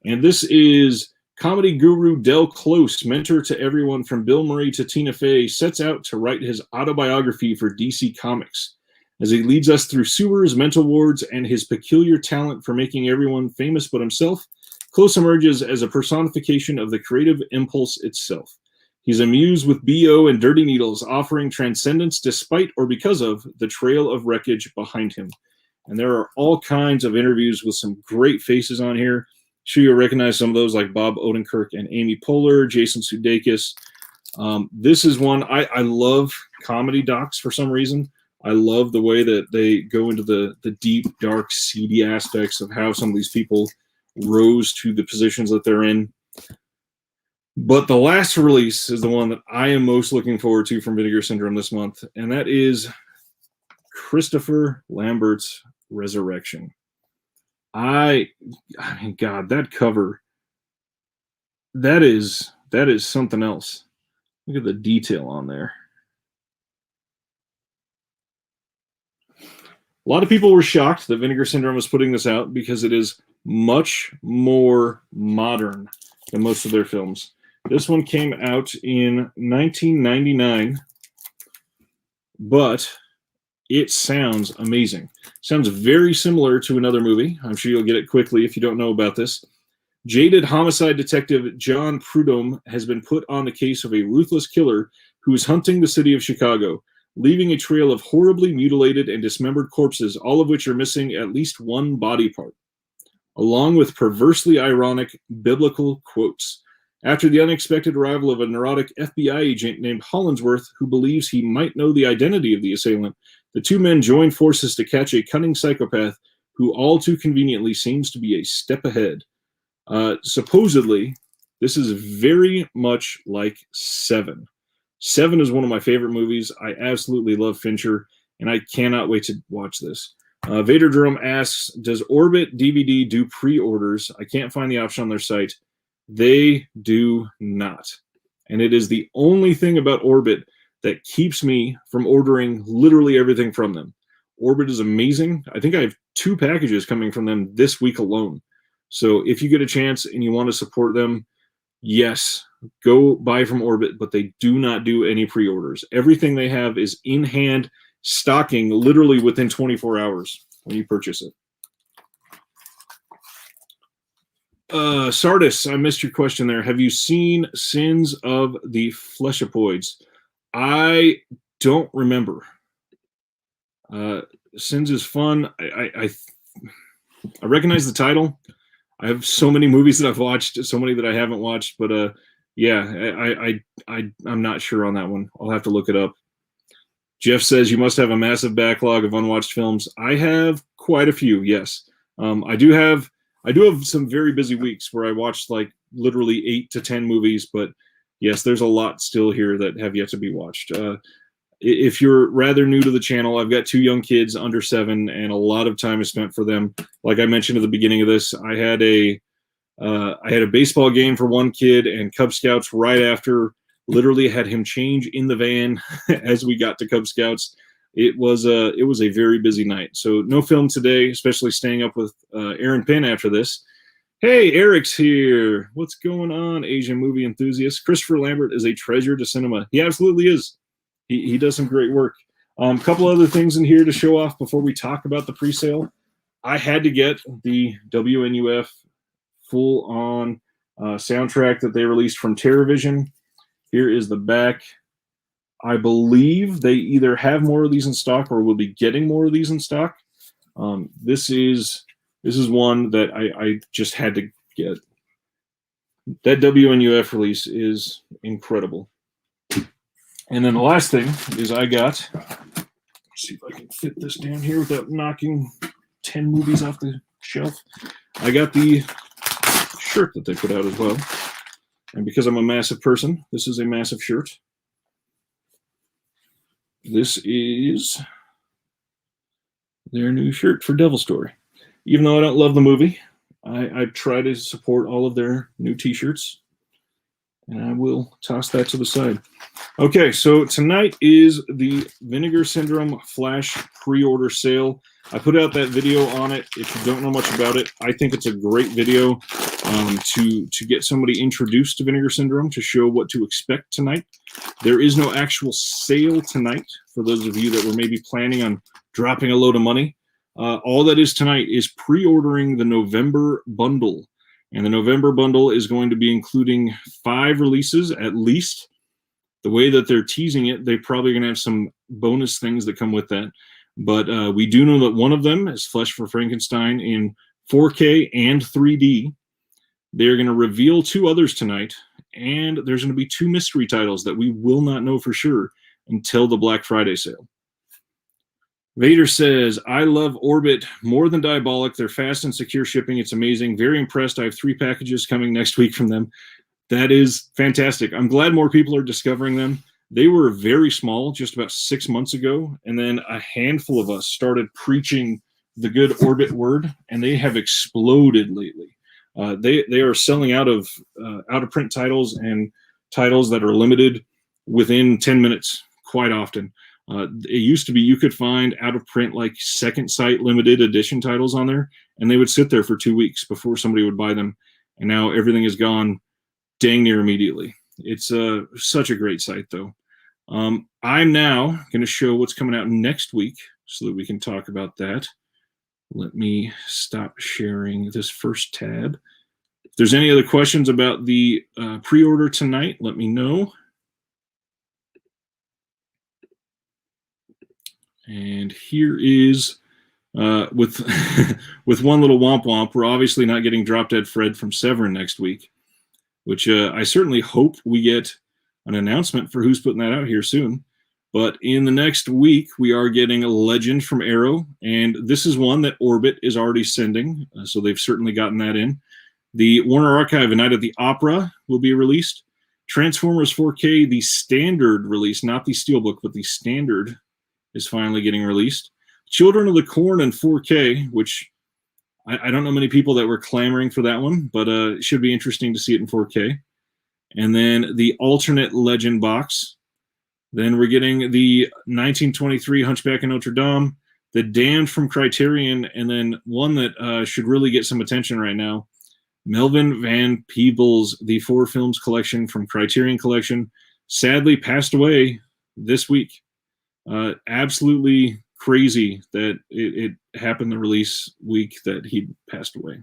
And this is comedy guru Del Close, mentor to everyone from Bill Murray to Tina Fey, sets out to write his autobiography for DC Comics. As he leads us through sewers, mental wards, and his peculiar talent for making everyone famous but himself, Close emerges as a personification of the creative impulse itself. He's a muse with BO and dirty needles, offering transcendence despite or because of the trail of wreckage behind him. And there are all kinds of interviews with some great faces on here. Sure, you'll recognize some of those like Bob Odenkirk and Amy Poehler, Jason Sudeikis. This is one, I love comedy docs for some reason. I love the way that they go into the deep, dark, seedy aspects of how some of these people rose to the positions that they're in. But the last release is the one that I am most looking forward to from Vinegar Syndrome this month, and that is Christopher Lambert's Resurrection. I mean, God, that cover, that is something else. Look at the detail on there. A lot of people were shocked that Vinegar Syndrome was putting this out because it is much more modern than most of their films. This one came out in 1999, but it sounds amazing. Sounds very similar to another movie. I'm sure you'll get it quickly if you don't know about this. Jaded homicide detective John Prudhomme has been put on the case of a ruthless killer who is hunting the city of Chicago, leaving a trail of horribly mutilated and dismembered corpses, all of which are missing at least one body part, along with perversely ironic biblical quotes. After the unexpected arrival of a neurotic FBI agent named Hollingsworth, who believes he might know the identity of the assailant, the two men join forces to catch a cunning psychopath who all too conveniently seems to be a step ahead. Supposedly, this is very much like Seven. Seven is one of my favorite movies. I absolutely love Fincher. and I cannot wait to watch this. Vader Drum asks, does Orbit DVD do pre-orders? I can't find the option on their site. They do not. And it is the only thing about Orbit that keeps me from ordering literally everything from them. Orbit is amazing. I think I have 2 packages coming from them this week alone. So if you get a chance and you want to support them, yes, go buy from Orbit, but they do not do any pre-orders. Everything they have is in hand, stocking literally within 24 hours when you purchase it. Sardis, I missed your question there. Have you seen Sins of the Fleshopoids? I don't remember. Sins is fun. I recognize the title. I have so many movies that I've watched, so many that I haven't watched, but yeah, I'm not sure on that one. I'll have to look it up. Jeff says you must have a massive backlog of unwatched films. I have quite a few, yes. I do have some very busy weeks where I watched like literally 8 to 10 movies, but yes, there's a lot still here that have yet to be watched. If you're rather new to the channel, I've got 2 young kids under 7, and a lot of time is spent for them. Like I mentioned at the beginning of this, I had a baseball game for one kid, and Cub Scouts right after. Literally had him change in the van as we got to Cub Scouts. It was a very busy night. So no film today, especially staying up with Aaron Penn after this. Hey, Eric's here. What's going on, Asian movie enthusiast? Christopher Lambert is a treasure to cinema. He absolutely is. He does some great work. Couple other things in here to show off before we talk about the pre-sale. I had to get the WNUF full-on soundtrack that they released from TerraVision. Here is the back. I believe they either have more of these in stock or will be getting more of these in stock. This is one that I just had to get. That WNUF release is incredible. And then the last thing is I got, let's see if I can fit this down here without knocking 10 movies off the shelf. I got the shirt that they put out as well. And because I'm a massive person, this is a massive shirt. This is their new shirt for Devil Story. Even though I don't love the movie, I try to support all of their new t-shirts. And I will toss that to the side. Okay, so tonight is the Vinegar Syndrome Flash pre-order sale. I put out that video on it. If you don't know much about it, I think it's a great video to get somebody introduced to Vinegar Syndrome, to show what to expect tonight. There is no actual sale tonight for those of you that were maybe planning on dropping a load of money. All that is tonight is pre-ordering the November bundle. And the November bundle is going to be including 5 releases at least. The way that they're teasing it, they're probably going to have some bonus things that come with that. But we do know that one of them is Flesh for Frankenstein in 4K and 3D. They're going to reveal 2 others tonight, and there's going to be 2 mystery titles that we will not know for sure until the Black Friday sale. Vader says, I love Orbit more than Diabolic. They're fast and secure shipping. It's amazing. Very impressed. I have 3 packages coming next week from them. That is fantastic. I'm glad more people are discovering them. They were very small just about 6 months ago, and then a handful of us started preaching the good Orbit word, and they have exploded lately. They are selling out of print titles and titles that are limited within 10 minutes quite often. It used to be you could find out of print like second sight limited edition titles on there, and they would sit there for 2 weeks before somebody would buy them. And now everything is gone dang near immediately. It's such a great site, though. I'm now going to show what's coming out next week so that we can talk about that. Let me stop sharing this first tab. If there's any other questions about the pre-order tonight, let me know. And here is, with with one little womp womp, we're obviously not getting Drop Dead Fred from Severin next week, which I certainly hope we get an announcement for who's putting that out here soon. But in the next week, we are getting a Legend from Arrow, and this is one that Orbit is already sending, so they've certainly gotten that in. The Warner Archive, A Night at the Opera, will be released. Transformers 4K, the standard release, not the Steelbook, but the standard is finally getting released. Children of the Corn in 4K, which I don't know many people that were clamoring for that one, but it should be interesting to see it in 4K. And then the alternate Legend box. Then we're getting the 1923 Hunchback of Notre Dame, The Damned from Criterion, and then one that should really get some attention right now, Melvin Van Peebles, the 4 films collection from Criterion Collection, sadly passed away this week. Absolutely crazy that it happened the release week that he passed away.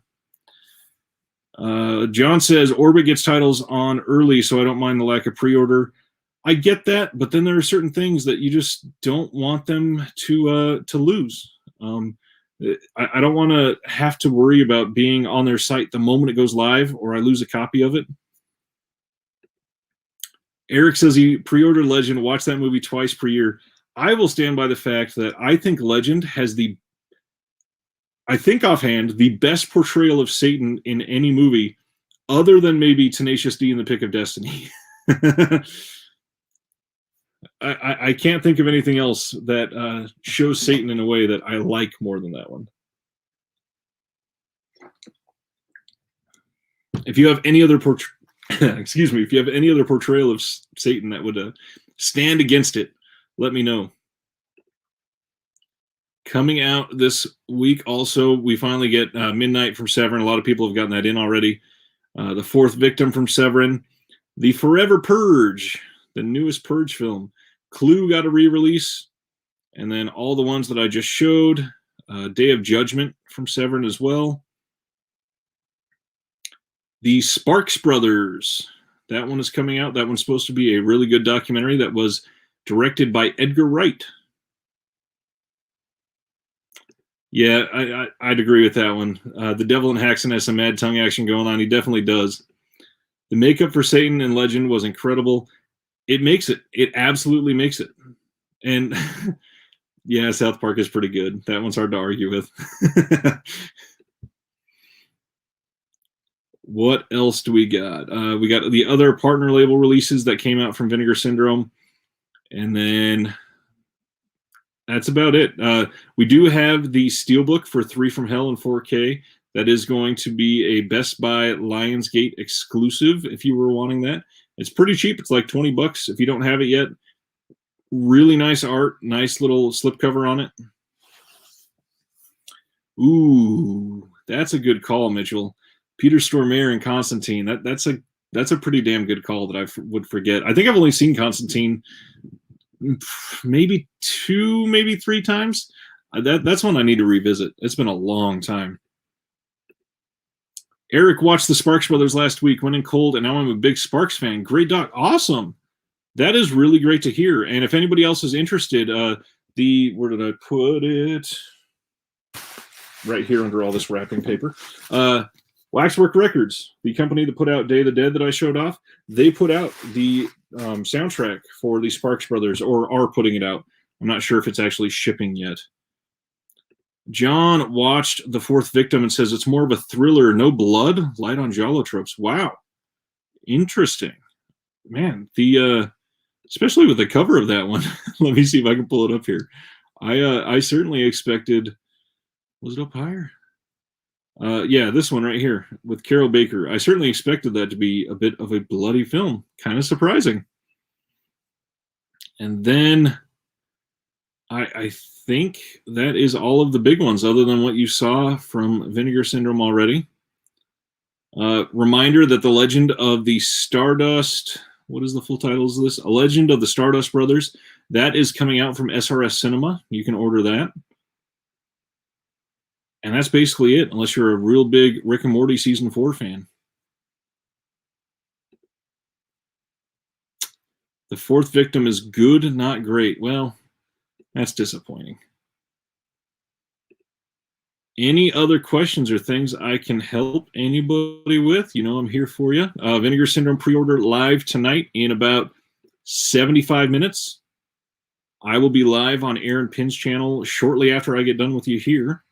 John says, Orbit gets titles on early, so I don't mind the lack of pre-order. I get that, but then there are certain things that you just don't want them to lose. I don't want to have to worry about being on their site the moment it goes live or I lose a copy of it. Eric says he pre-ordered Legend, watched that movie twice per year. I will stand by the fact that I think Legend has offhand, the best portrayal of Satan in any movie, other than maybe Tenacious D and the Pick of Destiny. I can't think of anything else that shows Satan in a way that I like more than that one. If you have any other if you have any other portrayal of Satan that would stand against it, let me know. Coming out this week also, we finally get Midnight from Severin. A lot of people have gotten that in already. The Fourth Victim from Severin. The Forever Purge, the newest Purge film. Clue got a re-release. And then all the ones that I just showed. Day of Judgment from Severin as well. The Sparks Brothers. That one is coming out. That one's supposed to be a really good documentary that was directed by Edgar Wright. Yeah, I'd agree with that one. The Devil in Haxon has some mad tongue action going on. He definitely does. The makeup for Satan in Legend was incredible. It makes it. It absolutely makes it. And yeah, South Park is pretty good. That one's hard to argue with. What else do we got? We got the other partner label releases that came out from Vinegar Syndrome. And then that's about it. We do have the Steelbook for 3 from Hell in 4K. That is going to be a Best Buy Lionsgate exclusive if you were wanting that. It's pretty cheap. It's like $20 if you don't have it yet. Really nice art. Nice little slipcover on it. Ooh, that's a good call, Mitchell. Peter Stormare and Constantine. That's a pretty damn good call that I would forget. I think I've only seen Constantine maybe 2, maybe 3 times. That's one I need to revisit. It's been a long time. Eric watched the Sparks Brothers last week, went in cold, and now I'm a big Sparks fan. Great doc. Awesome. That is really great to hear. And if anybody else is interested, where did I put it? Right here under all this wrapping paper. Waxwork Records, the company that put out Day of the Dead that I showed off, they put out the soundtrack for the Sparks Brothers, or are putting it out. I'm not sure if it's actually shipping yet. John watched The Fourth Victim and says it's more of a thriller, no blood, light on Jolotropes. Wow. Interesting. Man, especially with the cover of that one. Let me see if I can pull it up here. I certainly expected, was it up higher? Yeah, this one right here with Carol Baker. I certainly expected that to be a bit of a bloody film. Kind of surprising. And then I think that is all of the big ones other than what you saw from Vinegar Syndrome already. Reminder that The Legend of the Stardust, what is the full title of this? A Legend of the Stardust Brothers. That is coming out from SRS Cinema. You can order that. And that's basically it, unless you're a real big Rick and Morty Season 4 fan. The Fourth Victim is good, not great. Well, that's disappointing. Any other questions or things I can help anybody with? You know I'm here for you. Vinegar Syndrome pre-order live tonight in about 75 minutes. I will be live on Aaron Pinn's channel shortly after I get done with you here.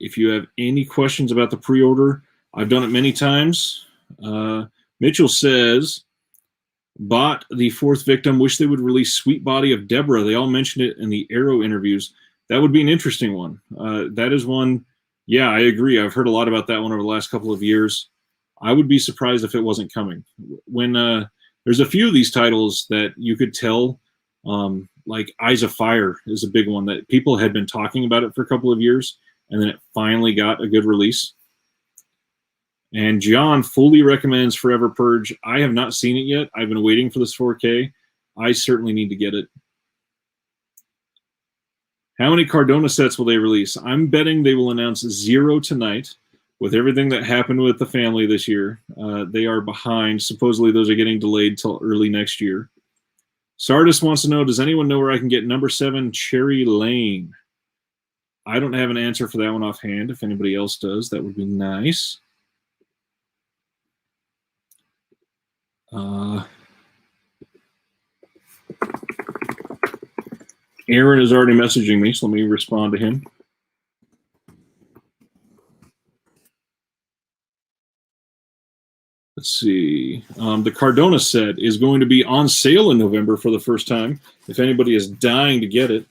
If you have any questions about the pre-order, I've done it many times. Mitchell says, Bought the fourth victim. Wish they would release Sweet Body of Deborah. They all mentioned it in the Arrow interviews. That would be an interesting one. That is one. Yeah, I agree. I've heard a lot about that one over the last couple of years. I would be surprised if it wasn't coming. When there's a few of these titles that you could tell, like Eyes of Fire is a big one that people had been talking about it for a couple of years, and then it finally got a good release. And John fully recommends Forever Purge. I have not seen it yet. I've been waiting for this 4K. I certainly need to get it. How many Cardona sets will they release? I'm betting they will announce 0 tonight. With everything that happened with the family this year, they are behind. Supposedly those are getting delayed till early next year. Sardis wants to know, does anyone know where I can get number 7 Cherry Lane? I don't have an answer for that one offhand. If anybody else does, that would be nice. Aaron is already messaging me, so let me respond to him. Let's see. The Cardona set is going to be on sale in November for the first time. If anybody is dying to get it,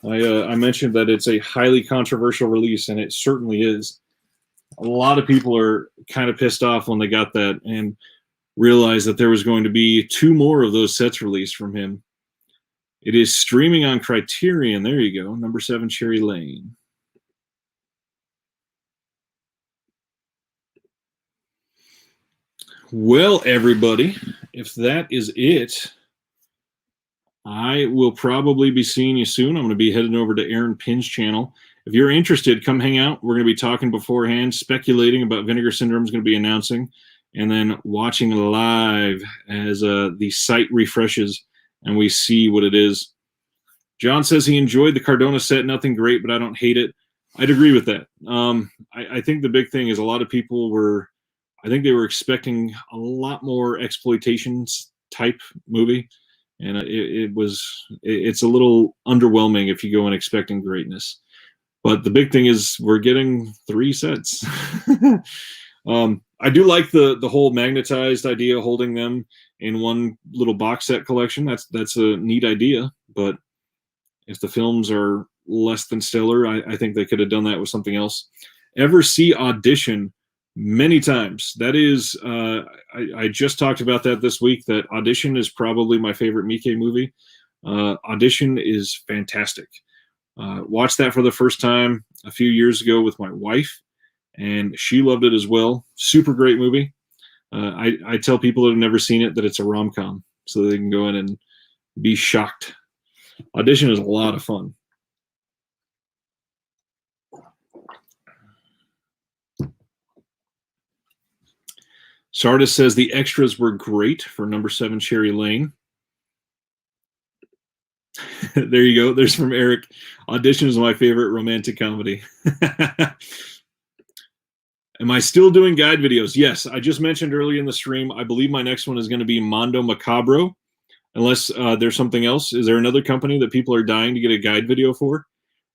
I mentioned that it's a highly controversial release, and it certainly is. A lot of people are kind of pissed off when they got that and realized that there was going to be 2 more of those sets released from him. It is streaming on Criterion. There you go. Number 7 Cherry Lane. Well, everybody, if that is it, I will probably be seeing you soon. I'm going to be heading over to Aaron Pinn's channel. If you're interested, come hang out. We're going to be talking beforehand, speculating about Vinegar Syndrome is going to be announcing, and then watching live as the site refreshes and we see what it is. John says he enjoyed the Cardona set. Nothing great, but I don't hate it. I'd agree with that. I think the big thing is a lot of people were, I think they were expecting a lot more exploitations type movie. And it's a little underwhelming if you go in expecting greatness. But the big thing is we're getting 3 sets. I do like the whole magnetized idea, holding them in one little box set collection. That's a neat idea. But if the films are less than stellar, I think they could have done that with something else. Ever see Audition? Many times. That is, I just talked about that this week, that Audition is probably my favorite Miike movie. Audition is fantastic. Watched that for the first time a few years ago with my wife, and she loved it as well. Super great movie. I tell people that have never seen it that it's a rom-com, so they can go in and be shocked. Audition is a lot of fun. Sardis says the extras were great for number 7 Cherry Lane. There you go. There's from Eric. Audition is my favorite romantic comedy. Am I still doing guide videos? Yes. I just mentioned earlier in the stream, I believe my next one is going to be Mondo Macabro, unless there's something else. Is there another company that people are dying to get a guide video for?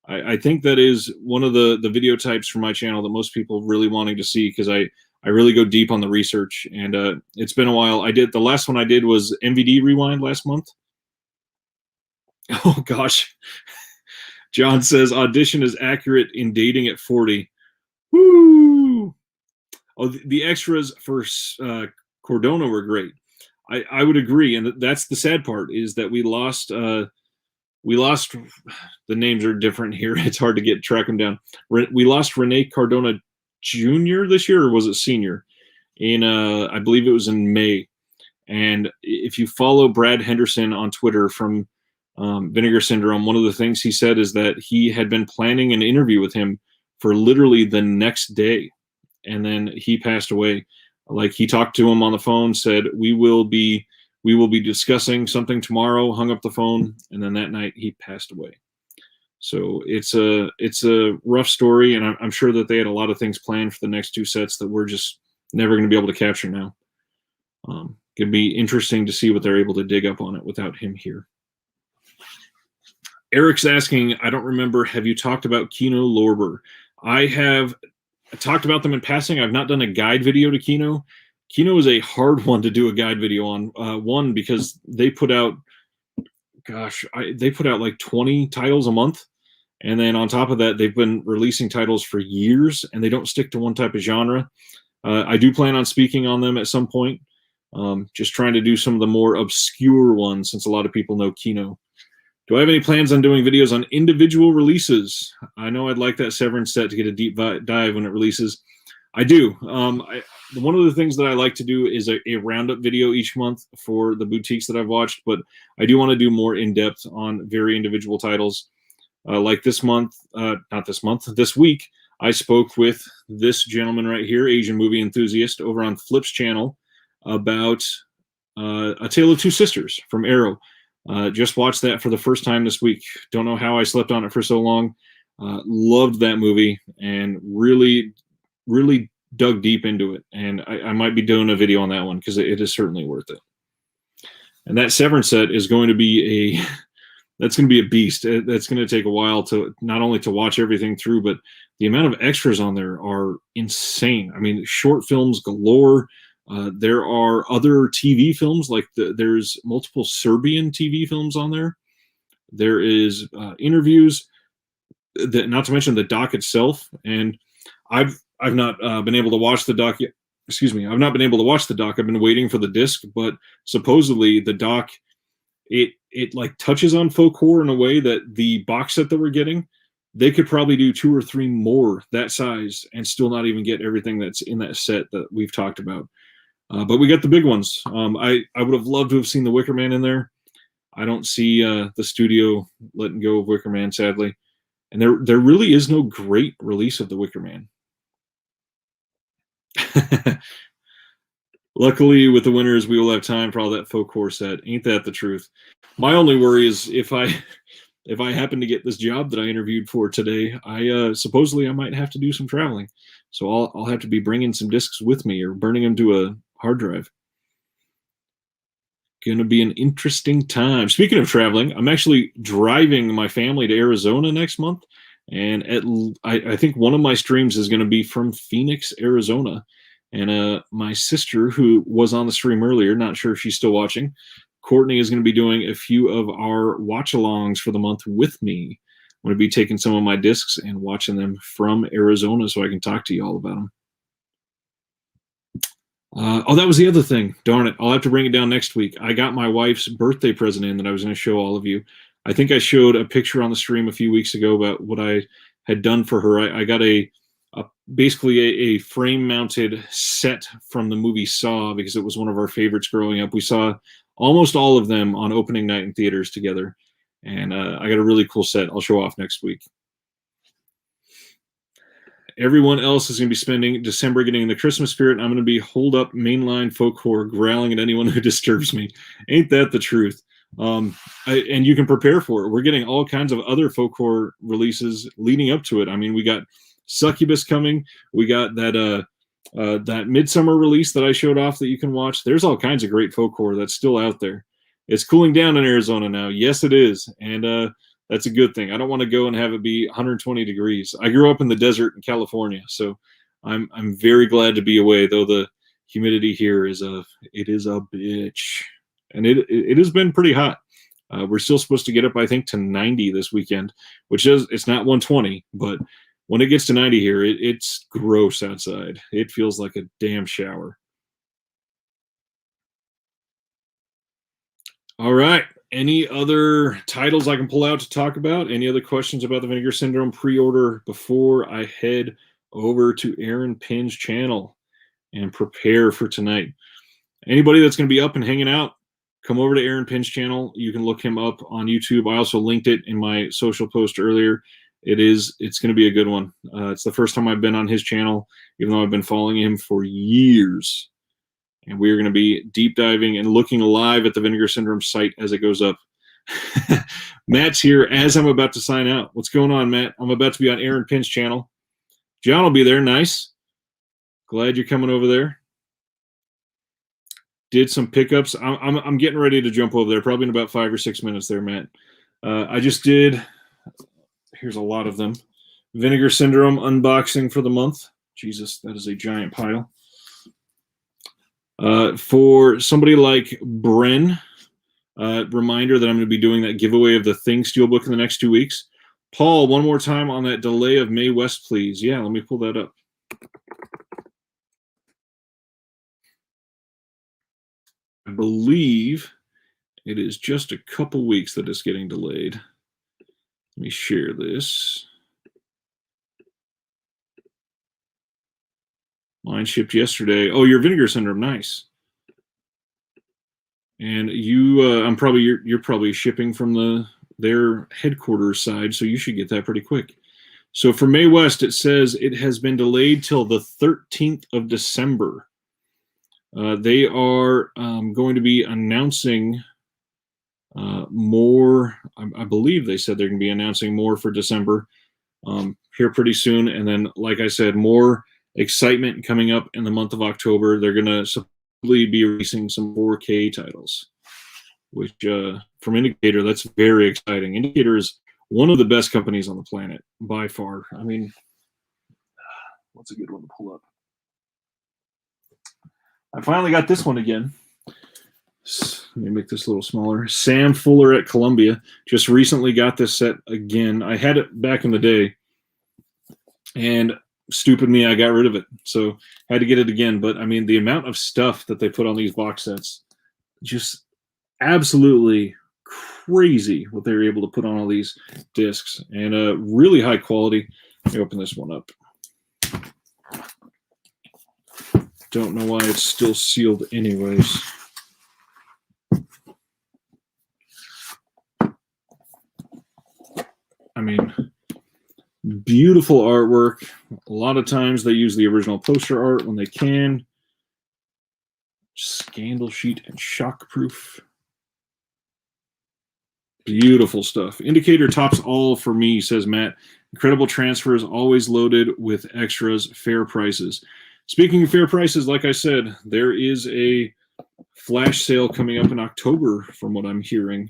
I think that is one of the video types for my channel that most people really wanting to see, because I really go deep on the research, and it's been a while. The last one I did was MVD Rewind last month. Oh gosh. John says Audition is accurate in dating at 40. Woo! Oh, the extras for Cardona were great. I would agree, and that's the sad part, is that we lost. We lost. The names are different here. It's hard to track them down. We lost Rene Cardona Jr. this year, or was it senior? In I believe it was in May. And if you follow Brad Henderson on Twitter from Vinegar Syndrome, one of the things he said is that he had been planning an interview with him for literally the next day, and then he passed away. Like, he talked to him on the phone, said we will be discussing something tomorrow, hung up the phone, and then that night he passed away. So it's a rough story, and I'm sure that they had a lot of things planned for the next 2 sets that we're just never going to be able to capture now. It'd be interesting to see what they're able to dig up on it without him here. Eric's asking, I don't remember, have you talked about Kino Lorber? I have talked about them in passing. I've not done a guide video to Kino. Kino is a hard one to do a guide video on. One, because they put out, they put out like 20 titles a month. And then on top of that, they've been releasing titles for years, and they don't stick to one type of genre. I do plan on speaking on them at some point. Just trying to do some of the more obscure ones, since a lot of people know Kino. Do I have any plans on doing videos on individual releases? I know I'd like that Severance set to get a deep dive when it releases. I do. One of the things that I like to do is a roundup video each month for the boutiques that I've watched, but I do want to do more in-depth on very individual titles. Like this week, I spoke with this gentleman right here, Asian movie enthusiast, over on Flip's channel about A Tale of Two Sisters from Arrow. Just watched that for the first time this week. Don't know how I slept on it for so long. Loved that movie and really, really dug deep into it. And I might be doing a video on that one because it is certainly worth it. And that Severance set is going to be that's going to be a beast. That's going to take a while to not only to watch everything through, but the amount of extras on there are insane. I mean, short films galore. There are other TV films, like there's multiple Serbian TV films on there. There is interviews, not to mention the doc itself. And I've not been able to watch the doc yet. Excuse me. I've not been able to watch the doc. I've been waiting for the disc, but supposedly the doc, it like touches on folk horror in a way that the box set that we're getting, they could probably do 2 or 3 more that size and still not even get everything that's in that set that we've talked about. But we got the big ones. I would have loved to have seen the Wicker Man in there. I don't see the studio letting go of Wicker Man, sadly. And there really is no great release of the Wicker Man. Luckily, with the winners, we will have time for all that folk horror set. Ain't that the truth? My only worry is if I happen to get this job that I interviewed for today, supposedly I might have to do some traveling. So I'll have to be bringing some discs with me or burning them to a hard drive. Gonna be an interesting time. Speaking of traveling, I'm actually driving my family to Arizona next month, and I think one of my streams is going to be from Phoenix, Arizona. And my sister, who was on the stream earlier, not sure if she's still watching, Courtney, is going to be doing a few of our watch-alongs for the month with me. I'm going to be taking some of my discs and watching them from Arizona so I can talk to you all about them. That was the other thing. Darn it. I'll have to bring it down next week. I got my wife's birthday present in that I was going to show all of you. I think I showed a picture on the stream a few weeks ago about what I had done for her. I got basically a frame-mounted set from the movie Saw because it was one of our favorites growing up. We saw almost all of them on opening night in theaters together. And I got a really cool set I'll show off next week. Everyone else is going to be spending December getting in the Christmas spirit. I'm going to be holed up mainline folk horror, growling at anyone who disturbs me. Ain't that the truth? And you can prepare for it. We're getting all kinds of other folk horror releases leading up to it. I mean, we got Succubus coming. We got that Midsummer release that I showed off that you can watch. There's all kinds of great folk horror that's still out there. It's cooling down in Arizona now. Yes, it is. And that's a good thing. I don't want to go and have it be 120 degrees. I grew up in the desert in California, so I'm very glad to be away, though the humidity here is a bitch. And it has been pretty hot. We're still supposed to get up, I think, to 90 this weekend, which is, it's not 120, but when it gets to 90 here, it's gross outside. It feels like a damn shower. All right. Any other titles I can pull out to talk about? Any other questions about the Vinegar Syndrome pre-order before I head over to Aaron Pinn's channel and prepare for tonight? Anybody that's going to be up and hanging out, come over to Aaron Pinn's channel. You can look him up on YouTube. I also linked it in my social post earlier. It's going to be a good one. It's the first time I've been on his channel, even though I've been following him for years. And we are going to be deep diving and looking live at the Vinegar Syndrome site as it goes up. Matt's here as I'm about to sign out. What's going on, Matt? I'm about to be on Aaron Pinn's channel. John will be there. Nice. Glad you're coming over there. Did some pickups. I'm getting ready to jump over there, probably in about 5 or 6 minutes there, Matt. I just did, here's a lot of them, Vinegar Syndrome unboxing for the month. Jesus, that is a giant pile. For somebody like Bren, reminder that I'm going to be doing that giveaway of the Thing Steelbook in the next 2 weeks. Paul, one more time on that delay of Mae West, please. Yeah, let me pull that up. I believe it is just a couple weeks that it's getting delayed. Let me share this. Mine shipped yesterday. Oh, your Vinegar Syndrome, nice. And you, you're probably shipping from their headquarters side, so you should get that pretty quick. So for Mae West, it says it has been delayed till the 13th of December. They are going to be announcing more. I believe they said they're going to be announcing more for December here pretty soon. And then, like I said, more excitement coming up in the month of October. They're going to supposedly be releasing some 4K titles, which from Indicator, that's very exciting. Indicator is one of the best companies on the planet by far. I mean, what's a good one to pull up? I finally got this one again. Let me make this a little smaller. Sam Fuller at Columbia just recently got this set again. I had it back in the day, and stupid me, I got rid of it. So had to get it again. But I mean, the amount of stuff that they put on these box sets, just absolutely crazy what they were able to put on all these discs, and really high quality. Let me open this one up. Don't know why it's still sealed anyways. I mean, beautiful artwork. A lot of times they use the original poster art when they can. Scandal sheet and shockproof. Beautiful stuff. Indicator tops all for me, says Matt. Incredible transfers, always loaded with extras, fair prices. Speaking of fair prices, like I said, there is a flash sale coming up in October from what I'm hearing.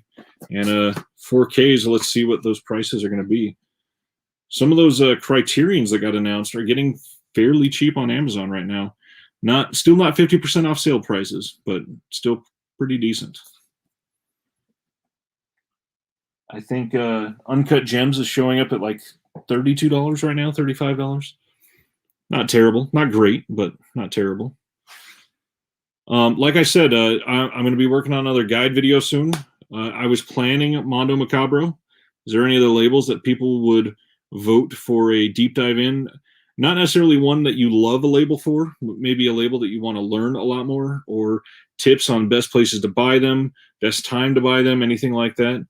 And 4Ks, let's see what those prices are going to be. Some of those Criterions that got announced are getting fairly cheap on Amazon right now. Still not 50% off sale prices, but still pretty decent. I think Uncut Gems is showing up at like $32 right now, $35. Not terrible. Not great, but not terrible. Like I said, I'm going to be working on another guide video soon. I was planning Mondo Macabro. Is there any other labels that people would vote for a deep dive in? Not necessarily one that you love a label for, maybe a label that you want to learn a lot more, or tips on best places to buy them, best time to buy them, anything like that.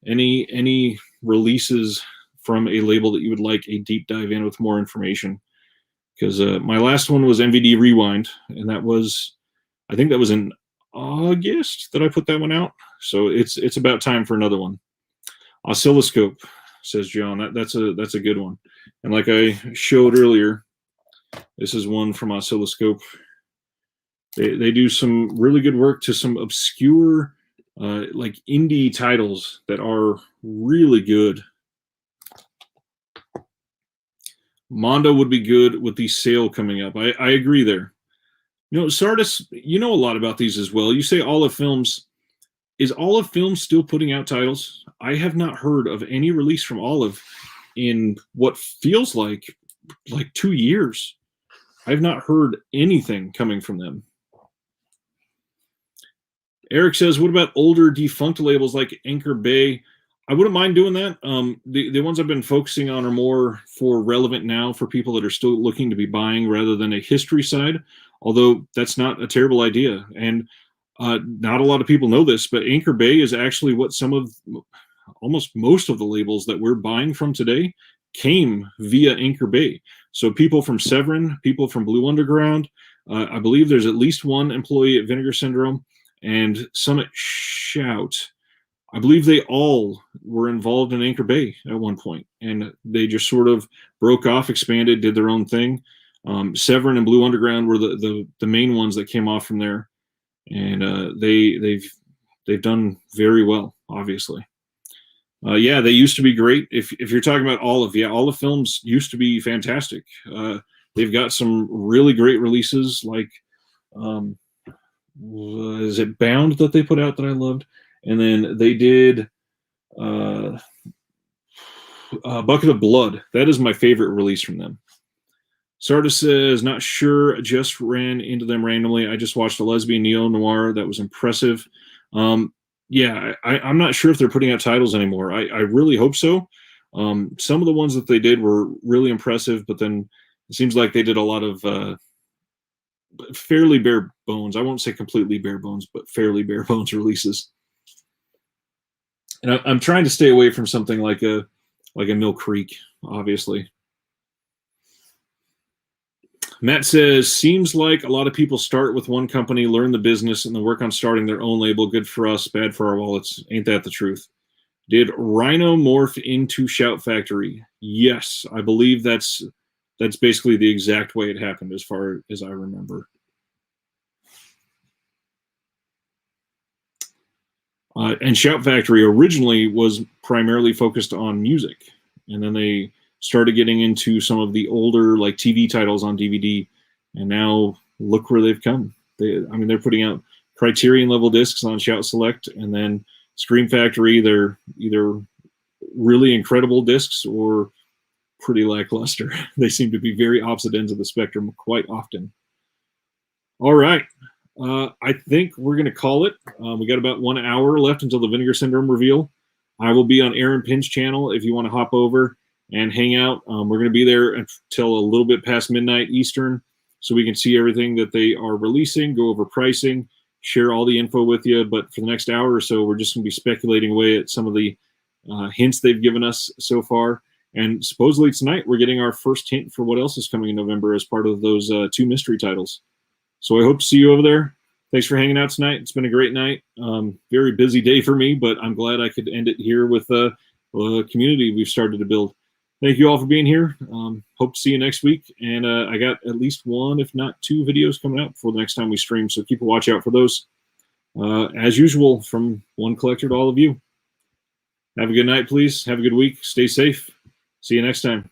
Any releases from a label that you would like a deep dive in with more information? Because my last one was MVD Rewind, and that was, I think that was in August that I put that one out. So it's about time for another one. Oscilloscope, says John. That's a good one. And like I showed earlier, this is one from Oscilloscope. They do some really good work to some obscure like indie titles that are really good. Mondo would be good with the sale coming up. I agree there. You know, Sardis, you know a lot about these as well. You say Olive Films. Is Olive Films still putting out titles? I have not heard of any release from Olive in what feels like 2 years. I've not heard anything coming from them. Eric says, what about older defunct labels like Anchor Bay? I wouldn't mind doing that. The ones I've been focusing on are more for relevant now for people that are still looking to be buying rather than a history side, although that's not a terrible idea. And not a lot of people know this, but Anchor Bay is actually what almost most of the labels that we're buying from today came via Anchor Bay. So people from Severin, people from Blue Underground, I believe there's at least one employee at Vinegar Syndrome, and some at Shout. I believe they all were involved in Anchor Bay at one point, and they just sort of broke off, expanded, did their own thing. Severin and Blue Underground were the main ones that came off from there, and they've done very well, obviously. Yeah, they used to be great. If you're talking about Olive, yeah, Olive Films used to be fantastic. They've got some really great releases, like Was it Bound that they put out that I loved? And then they did Bucket of Blood. That is my favorite release from them. Sardis says, not sure, just ran into them randomly. I just watched a lesbian neo-noir that was impressive. Yeah, I'm not sure if they're putting out titles anymore. I really hope so. Some of the ones that they did were really impressive, but then it seems like they did a lot of fairly bare bones. I won't say completely bare bones, but fairly bare bones releases. And I'm trying to stay away from something like a Mill Creek, obviously. Matt says, seems like a lot of people start with one company, learn the business, and then work on starting their own label. Good for us, bad for our wallets. Ain't that the truth? Did Rhino morph into Shout Factory? Yes, I believe that's basically the exact way it happened as far as I remember. And Shout Factory originally was primarily focused on music, and then they started getting into some of the older like TV titles on DVD, and now look where they've come. They're putting out Criterion level discs on Shout Select, and then Scream Factory, they're either really incredible discs or pretty lackluster. They seem to be very opposite ends of the spectrum quite often. All right. I think we're going to call it. We got about 1 hour left until the Vinegar Syndrome reveal. I will be on Aaron Pin's channel if you want to hop over and hang out. We're going to be there until a little bit past midnight Eastern, so we can see everything that they are releasing, go over pricing, share all the info with you. But for the next hour or so, we're just going to be speculating away at some of the hints they've given us so far. And supposedly tonight, we're getting our first hint for what else is coming in November as part of those 2 mystery titles. So I hope to see you over there. Thanks for hanging out tonight. It's been a great night. Very busy day for me, but I'm glad I could end it here with a community we've started to build. Thank you all for being here. Hope to see you next week. And I got at least 1, if not 2 videos coming out before the next time we stream. So keep a watch out for those. As usual, from one collector to all of you. Have a good night, please. Have a good week. Stay safe. See you next time.